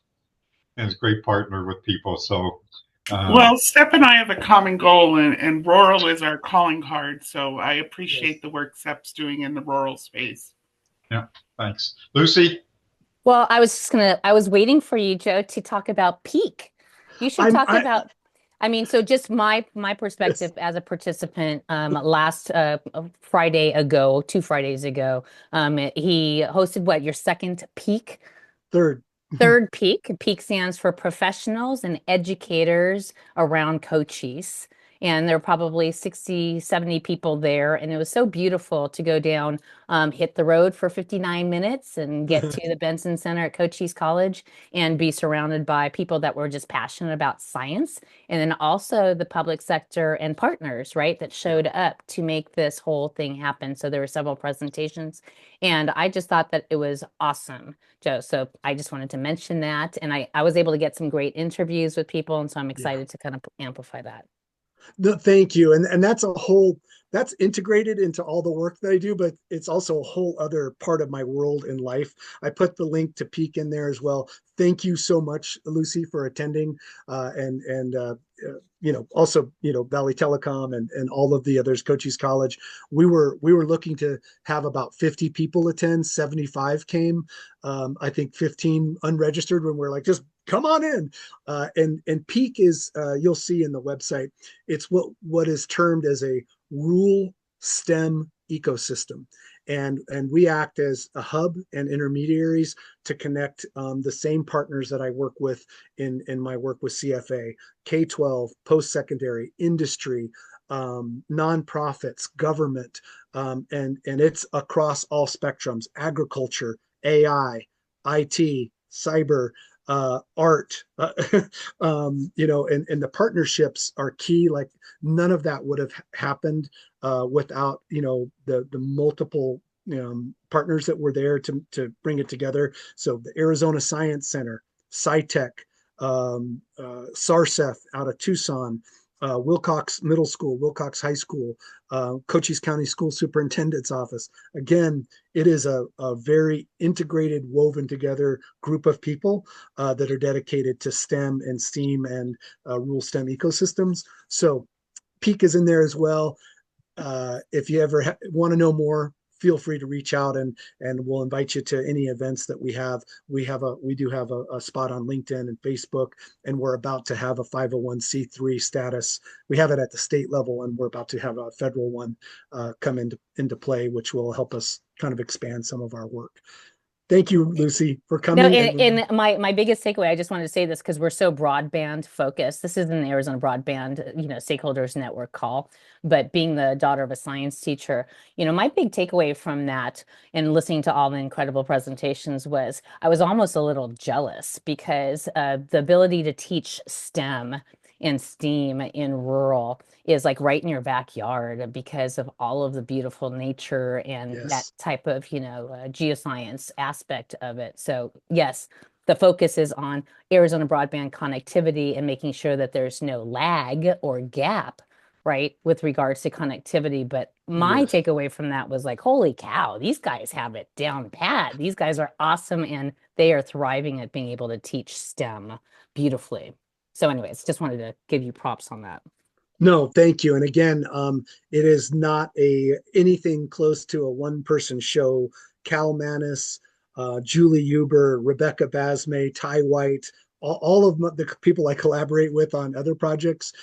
and is a great partner with people. So, well, Steph and I have a common goal, and rural is our calling card. So I appreciate the work Steph's doing in the rural space. Yeah, thanks. Lucy? Well, I was waiting for you, Joe, to talk about peak. You should talk about, so just my perspective as a participant, last Friday ago, 2 Fridays ago, he hosted your second peak? Third peak. Peak stands for Professionals and Educators Around Cochise. And there were probably 60, 70 people there. And it was so beautiful to go down, hit the road for 59 minutes and get to the Benson Center at Cochise College and be surrounded by people that were just passionate about science. And then also the public sector and partners, right, that showed up to make this whole thing happen. So there were several presentations. And I just thought that it was awesome, Joe. So I just wanted to mention that. And I was able to get some great interviews with people. And so I'm excited to kind of amplify that. Thank you. And that's integrated into all the work that I do, but it's also a whole other part of my world in life. I put the link to Peak in there as well. Thank you so much, Lucy, for attending. Also, Valley Telecom and all of the others, Cochise College. We were looking to have about 50 people attend. 75 came. I think 15 unregistered when we're like, just come on in. And Peak is, you'll see in the website, it's what is termed as a rural STEM ecosystem. And we act as a hub and intermediaries to connect the same partners that I work with in my work with CFA, K-12, post-secondary, industry, nonprofits, government, and it's across all spectrums: agriculture, AI, IT, cyber, art, and the partnerships are key. Like none of that would have happened without, the multiple partners that were there to bring it together. So the Arizona Science Center, SciTech, SARSEF out of Tucson, Wilcox Middle School, Wilcox High School, Cochise County School Superintendent's Office. Again, it is a very integrated, woven together group of people that are dedicated to STEM and STEAM and rural STEM ecosystems. So Peak is in there as well. If you ever want to know more, feel free to reach out, and we'll invite you to any events that we have. We do have a spot on LinkedIn and Facebook, and we're about to have a 501c3 status. We have it at the state level, and we're about to have a federal one come into play, which will help us kind of expand some of our work. Thank you, Lucy, for coming. No, and my biggest takeaway, I just wanted to say this because we're so broadband focused. This is an Arizona Broadband, Stakeholders Network call. But being the daughter of a science teacher, my big takeaway from that and listening to all the incredible presentations was I was almost a little jealous because the ability to teach STEM and STEAM in rural is like right in your backyard because of all of the beautiful nature and that type of, geoscience aspect of it. So yes, the focus is on Arizona broadband connectivity and making sure that there's no lag or gap, right, with regards to connectivity. But my takeaway from that was like, holy cow, these guys have it down pat. These guys are awesome, and they are thriving at being able to teach STEM beautifully. So anyways, just wanted to give you props on that. No, thank you. And again, it is not anything close to a one-person show. Cal Manis, Julie Huber, Rebecca Basme, Ty White, all of the people I collaborate with on other projects,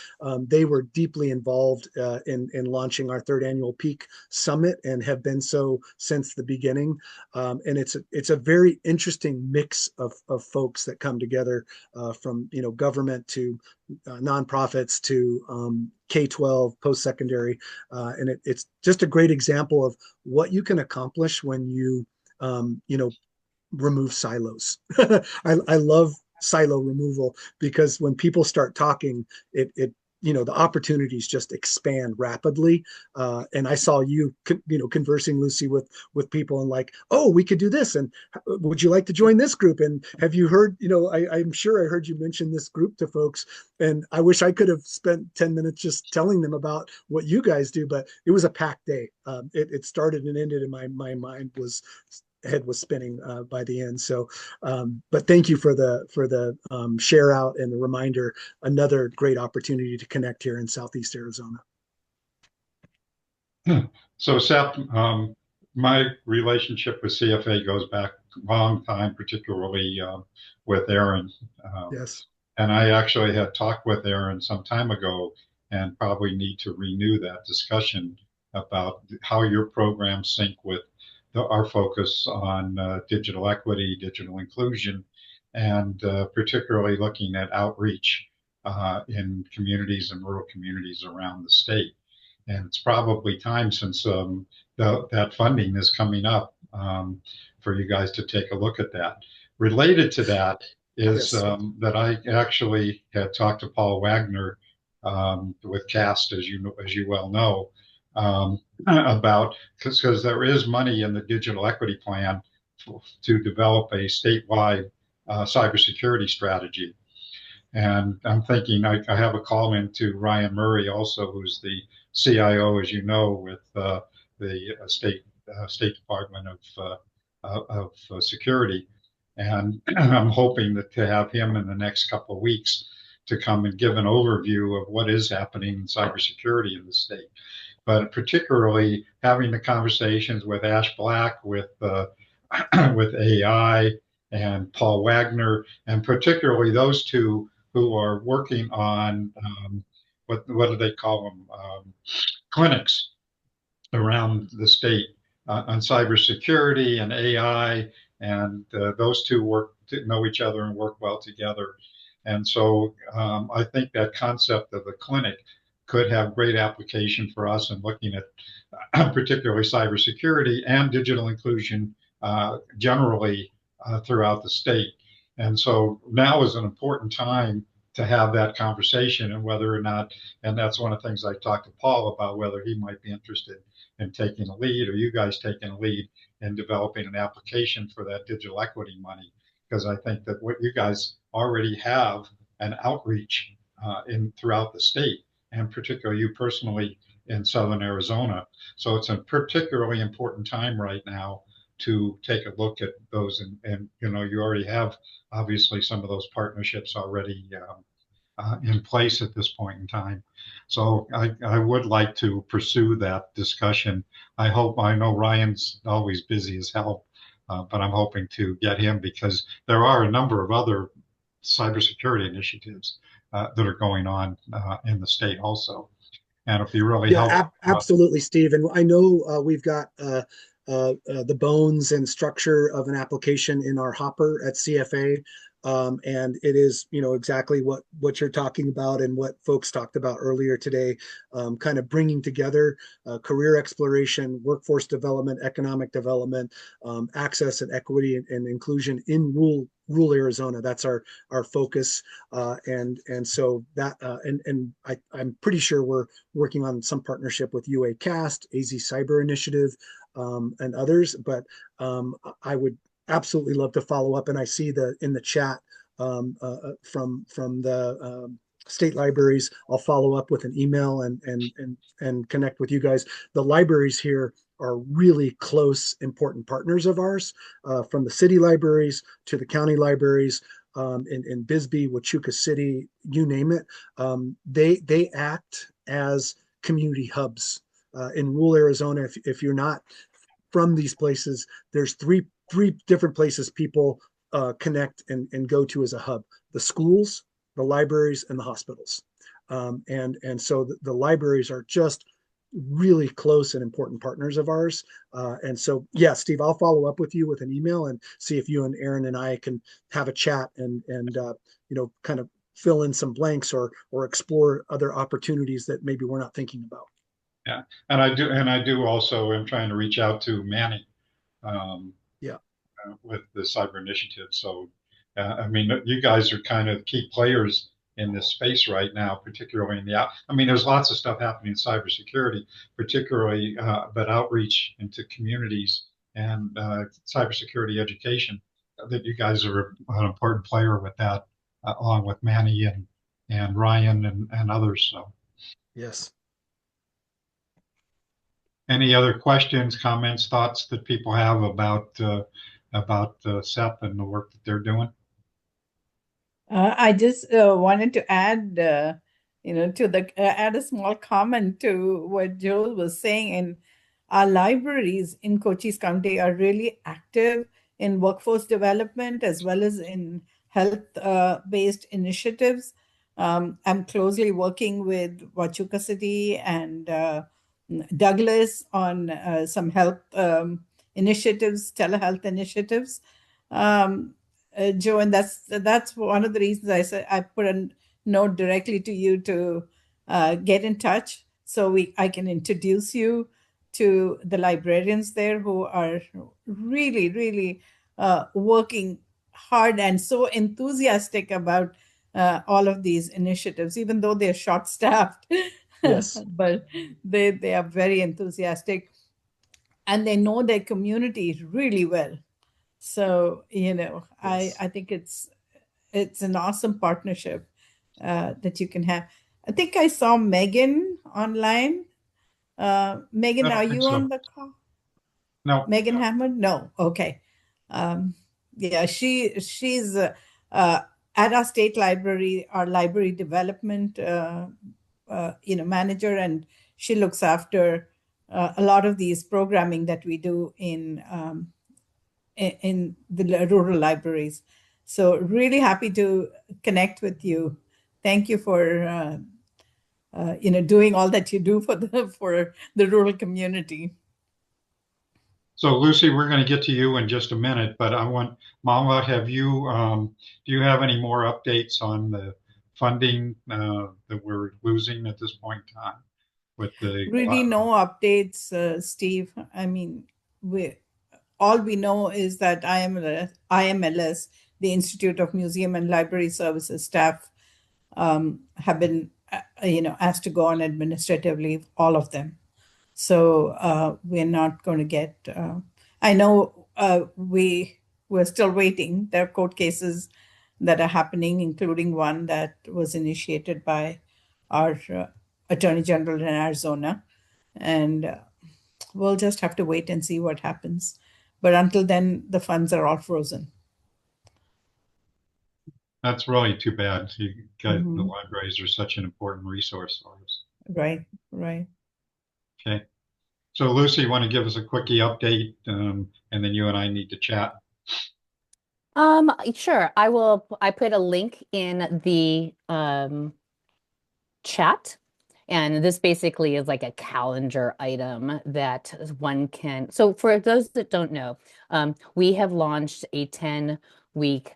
they were deeply involved in launching our third annual Peak Summit and have been so since the beginning. And it's a very interesting mix of folks that come together from government to nonprofits to K-12, post-secondary. And it's just a great example of what you can accomplish when you remove silos. I love silo removal because when people start talking, it the opportunities just expand rapidly. And I saw you conversing, Lucy, with people and like, oh, we could do this, and would you like to join this group? And have you heard? I'm sure I heard you mention this group to folks, and I wish I could have spent 10 minutes just telling them about what you guys do, but it was a packed day. It started and ended, and my mind was head was spinning by the end. So, but thank you for the share out and the reminder. Another great opportunity to connect here in Southeast Arizona. So, Seth, my relationship with CFA goes back a long time, particularly with Aaron. Yes. And I actually had talked with Aaron some time ago, and probably need to renew that discussion about how your programs sync with our focus on digital equity, digital inclusion, and particularly looking at outreach in communities and rural communities around the state. And it's probably time, since that funding is coming up, for you guys to take a look at that. Related to that is that I actually had talked to Paul Wagner with CAST, as you well know, about because there is money in the digital equity plan to develop a statewide cybersecurity strategy. And I'm thinking I have a call in to Ryan Murray also, who's the CIO, as you know, with the State Department of Security. And I'm hoping to have him in the next couple of weeks to come and give an overview of what is happening in cybersecurity in the state. But particularly having the conversations with Ash Black, with AI and Paul Wagner, and particularly those two who are working on what do they call them, clinics around the state on cybersecurity and AI, and those two know each other and work well together. And so I think that concept of the clinic could have great application for us in looking at particularly cybersecurity and digital inclusion generally throughout the state. And so now is an important time to have that conversation, and whether or not, and that's one of the things I talked to Paul about, whether he might be interested in taking a lead, or you guys taking a lead in developing an application for that digital equity money. Because I think that what you guys already have an outreach throughout the state, and particularly you personally in Southern Arizona. So it's a particularly important time right now to take a look at those. And you already have obviously some of those partnerships already in place at this point in time. So I would like to pursue that discussion. I know Ryan's always busy as hell, but I'm hoping to get him because there are a number of other cybersecurity initiatives that are going on in the state also. And if you really help. Absolutely, Steve. And I know we've got the bones and structure of an application in our hopper at CFA. And it is, exactly what you're talking about and what folks talked about earlier today, kind of bringing together career exploration, workforce development, economic development, access and equity and inclusion in rural Arizona. That's our focus, and so that and I'm pretty sure we're working on some partnership with UA Cast, AZ Cyber Initiative, and others. But I would absolutely love to follow up. And I see in the chat from the state libraries. I'll follow up with an email and connect with you guys. The libraries here are really close, important partners of ours, from the city libraries to the county libraries. In Bisbee, Huachuca City, you name it, they act as community hubs in rural Arizona. If you're not from these places, there's three different places people connect and go to as a hub: the schools, the libraries, and the hospitals. And so the libraries are just really close and important partners of ours. And so, yeah, Steve, I'll follow up with you with an email and see if you and Aaron and I can have a chat and kind of fill in some blanks or explore other opportunities that maybe we're not thinking about. Yeah, and I do also am trying to reach out to Manny, yeah, with the cyber initiative. So, I mean, you guys are kind of key players in this space right now, particularly there's lots of stuff happening in cybersecurity, particularly, but outreach into communities and cybersecurity education, that you guys are an important player with that, along with Manny and Ryan and others. So, yes. Any other questions, comments, thoughts that people have about SEP and the work that they're doing? I just wanted to add, add a small comment to what Joel was saying. And our libraries in Cochise County are really active in workforce development as well as in health-based initiatives. I'm closely working with Huachuca City and Douglas on some health initiatives, telehealth initiatives. Joe, and that's one of the reasons I said I put a note directly to you to get in touch so I can introduce you to the librarians there who are really, really working hard and so enthusiastic about all of these initiatives, even though they're short-staffed. Yes. But they are very enthusiastic and they know their community really well. So, yes. I think it's an awesome partnership that you can have. I think I saw Megan online. Megan, are you on the call? No. Megan Hammond? No. Okay. Yeah, she's at our state library, our library development manager, and she looks after a lot of these programming that we do in the rural libraries. So really happy to connect with you. Thank you for doing all that you do for the rural community. So Lucy, we're going to get to you in just a minute, but I want Mama, do you have any more updates on the funding that we're losing at this point in time with the really no updates, Steve. I mean, all we know is that IMLS, the Institute of Museum and Library Services staff, have been asked to go on administrative leave, all of them. So we're not going to get. I know we're still waiting. There are court cases that are happening, including one that was initiated by our Attorney General in Arizona, and we'll just have to wait and see what happens. But until then, the funds are all frozen. That's really too bad. You guys, the Mhm. libraries are such an important resource for us. Right, right. Okay. So Lucy, you want to give us a quickie update, and then you and I need to chat. Sure. I will. I put a link in the chat. And this basically is like a calendar item that one can. So, for those that don't know, we have launched a 10-week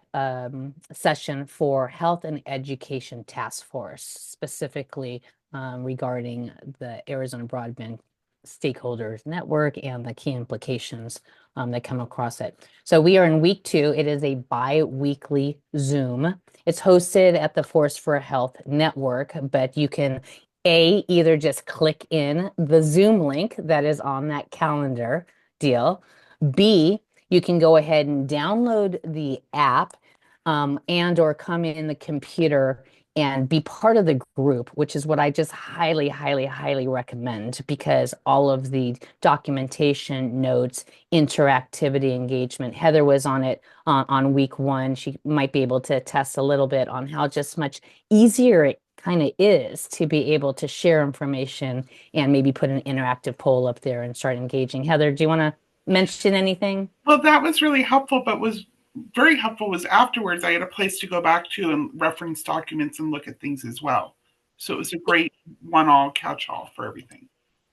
session for Health and Education Task Force, specifically regarding the Arizona Broadband Stakeholders Network and the key implications that come across it. So, we are in week 2. It is a bi-weekly Zoom. It's hosted at the Force for Health Network, but you can either just click in the Zoom link that is on that calendar deal. B, you can go ahead and download the app and or come in the computer and be part of the group, which is what I just highly, highly, highly recommend, because all of the documentation, notes, interactivity, engagement. Heather was on it on week 1. She might be able to attest a little bit on how just much easier it kind of is to be able to share information and maybe put an interactive poll up there and start engaging. Heather, do you want to mention anything? Well, that was really helpful, but was very helpful was afterwards I had a place to go back to and reference documents and look at things as well. So it was a great one-all catch-all for everything.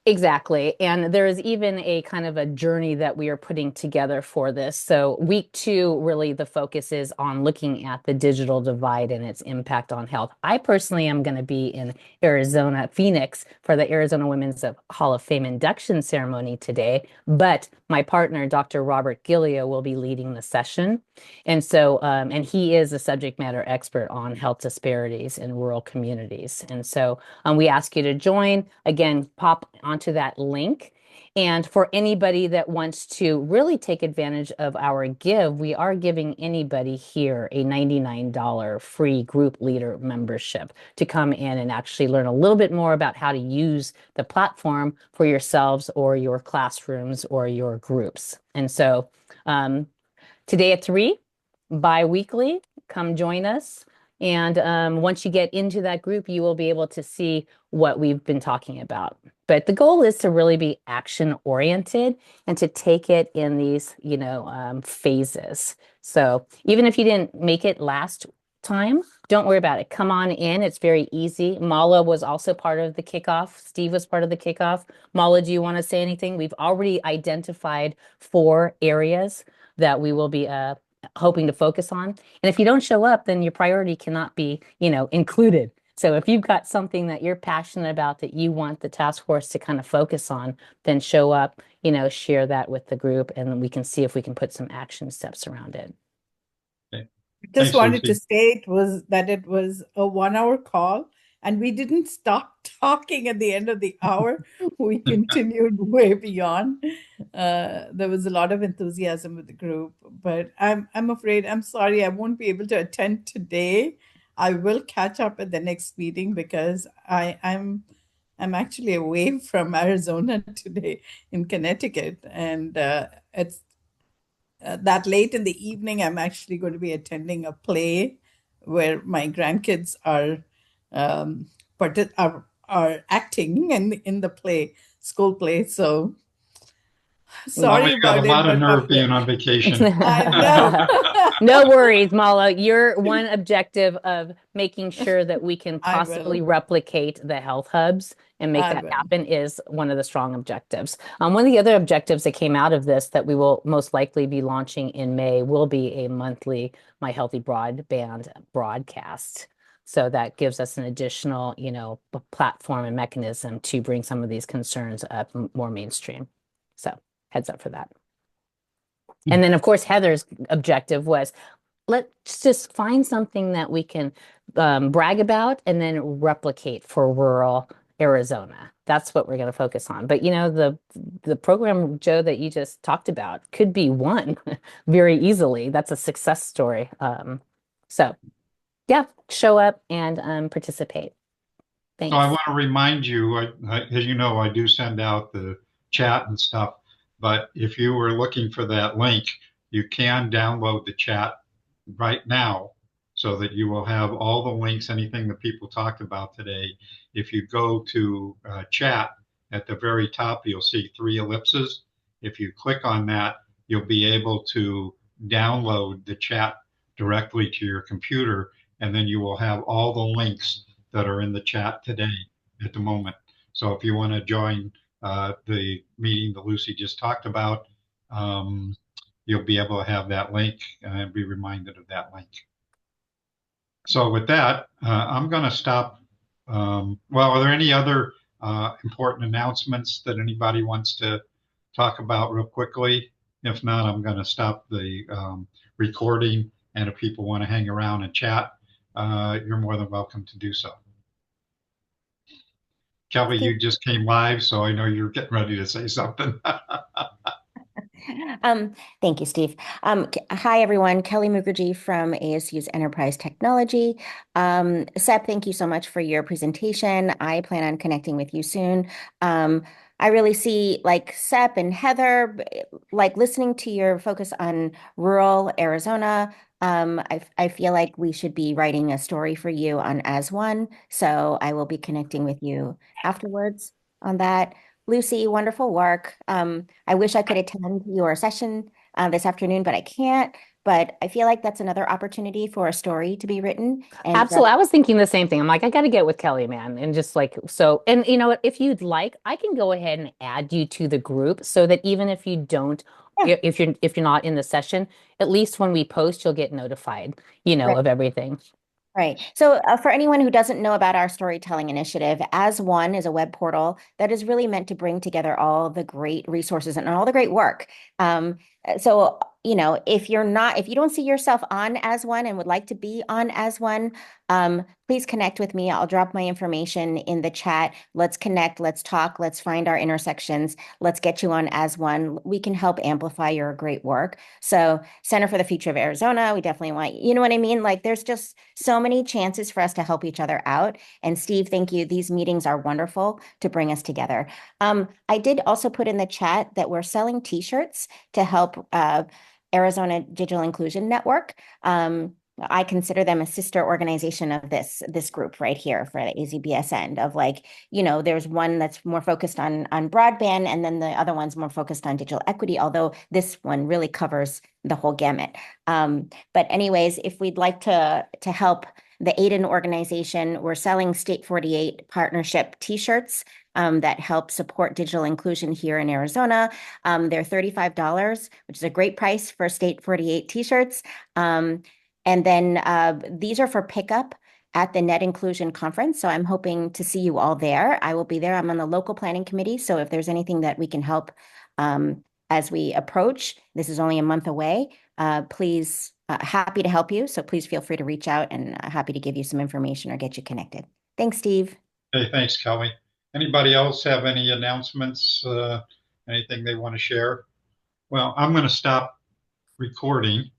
Exactly. And there is even a kind of a journey that we are putting together for this. So week 2, really the focus is on looking at the digital divide and its impact on health. I personally am going to be in Arizona, Phoenix, for the Arizona Women's Hall of Fame induction ceremony today. But my partner, Dr. Robert Gillio, will be leading the session. And so, and he is a subject matter expert on health disparities in rural communities. And so we ask you to join. Again, pop onto that link. And for anybody that wants to really take advantage of our give, we are giving anybody here a $99 free group leader membership to come in and actually learn a little bit more about how to use the platform for yourselves or your classrooms or your groups. And so today at 3, bi-weekly, come join us. And once you get into that group, you will be able to see what we've been talking about. But the goal is to really be action oriented and to take it in these, phases. So even if you didn't make it last time, don't worry about it. Come on in. It's very easy. Mala was also part of the kickoff. Steve was part of the kickoff. Mala, do you want to say anything? We've already identified 4 areas that we will be hoping to focus on. And if you don't show up, then your priority cannot be, included. So if you've got something that you're passionate about that you want the task force to kind of focus on, then show up, share that with the group, and we can see if we can put some action steps around it. Okay. Just Thanks, wanted Lucy. to say it was a 1-hour call, and we didn't stop talking at the end of the hour. We continued way beyond. There was a lot of enthusiasm with the group, but I'm afraid, I'm sorry, I won't be able to attend today. I will catch up at the next meeting because I'm actually away from Arizona today in Connecticut, and it's that late in the evening. I'm actually going to be attending a play where my grandkids um, are acting in the play, school play. So Well, sorry you got a about it, lot of but nerve being on vacation. I know. No worries, Mala. Your one objective of making sure that we can I possibly will. replicate the health hubs and make I that will. happen is one of the strong objectives. One of the other objectives that came out of this that we will most likely be launching in May will be a monthly My Healthy Broadband broadcast. So that gives us an additional, platform and mechanism to bring some of these concerns up more mainstream. So heads up for that. And then, of course, Heather's objective was, let's just find something that we can brag about and then replicate for rural Arizona. That's what we're going to focus on. But, the program, Joe, that you just talked about could be one very easily. That's a success story. So, yeah, show up and participate. Thanks. So I want to remind you, as you know, I do send out the chat and stuff. But if you were looking for that link, you can download the chat right now so that you will have all the links, anything that people talked about today. If you go to chat at the very top, you'll see 3 ellipses. If you click on that, you'll be able to download the chat directly to your computer, and then you will have all the links that are in the chat today at the moment. So if you want to join the meeting that Lucy just talked about, you'll be able to have that link and be reminded of that link. So with that, I'm going to stop. Well, are there any other important announcements that anybody wants to talk about real quickly? If not, I'm going to stop the recording. And if people want to hang around and chat, you're more than welcome to do so. Kelly, you just came live, so I know you're getting ready to say something. Thank you, Steve. Hi, everyone. Kelly Mukherjee from ASU's Enterprise Technology. Sep, thank you so much for your presentation. I plan on connecting with you soon. I really see like Sep and Heather, like listening to your focus on rural Arizona. I feel like we should be writing a story for you on As One. So I will be connecting with you afterwards on that. Lucy, wonderful work. I wish I could attend your session this afternoon, but I can't. But I feel like that's another opportunity for a story to be written. And Absolutely. I was thinking the same thing. I'm like, I got to get with Kelly, man. And just like, so, and you know what, if you'd like, I can go ahead and add you to the group so that even if you don't, Yeah. if you're not in the session, at least when we post, you'll get notified, you know, Right. of everything. Right. So for anyone who doesn't know about our storytelling initiative, As One is a web portal that is really meant to bring together all the great resources and all the great work. So, you know, if you don't see yourself on As One and would like to be on As One, please connect with me. I'll drop my information in the chat. Let's connect. Let's talk. Let's find our intersections. Let's get you on As One. We can help amplify your great work. So Center for the Future of Arizona, we definitely want, you know what I mean? Like there's just so many chances for us to help each other out. And Steve, thank you. These meetings are wonderful to bring us together. I did also put in the chat that we're selling t-shirts to help Arizona Digital Inclusion Network. I consider them a sister organization of this group right here for the AZBSN of like, you know, there's one that's more focused on broadband and then the other one's more focused on digital equity, although this one really covers the whole gamut. But anyways, if we'd like to help the Aiden organization, we're selling State 48 partnership t-shirts that help support digital inclusion here in Arizona. They're $35, which is a great price for State 48 t-shirts. And then these are for pickup at the Net Inclusion Conference. So I'm hoping to see you all there. I will be there. I'm on the local planning committee. So if there's anything that we can help as we approach, this is only a month away, please, happy to help you. So please feel free to reach out and happy to give you some information or get you connected. Thanks, Steve. Hey, thanks, Kelly. Anybody else have any announcements, anything they want to share? Well, I'm going to stop recording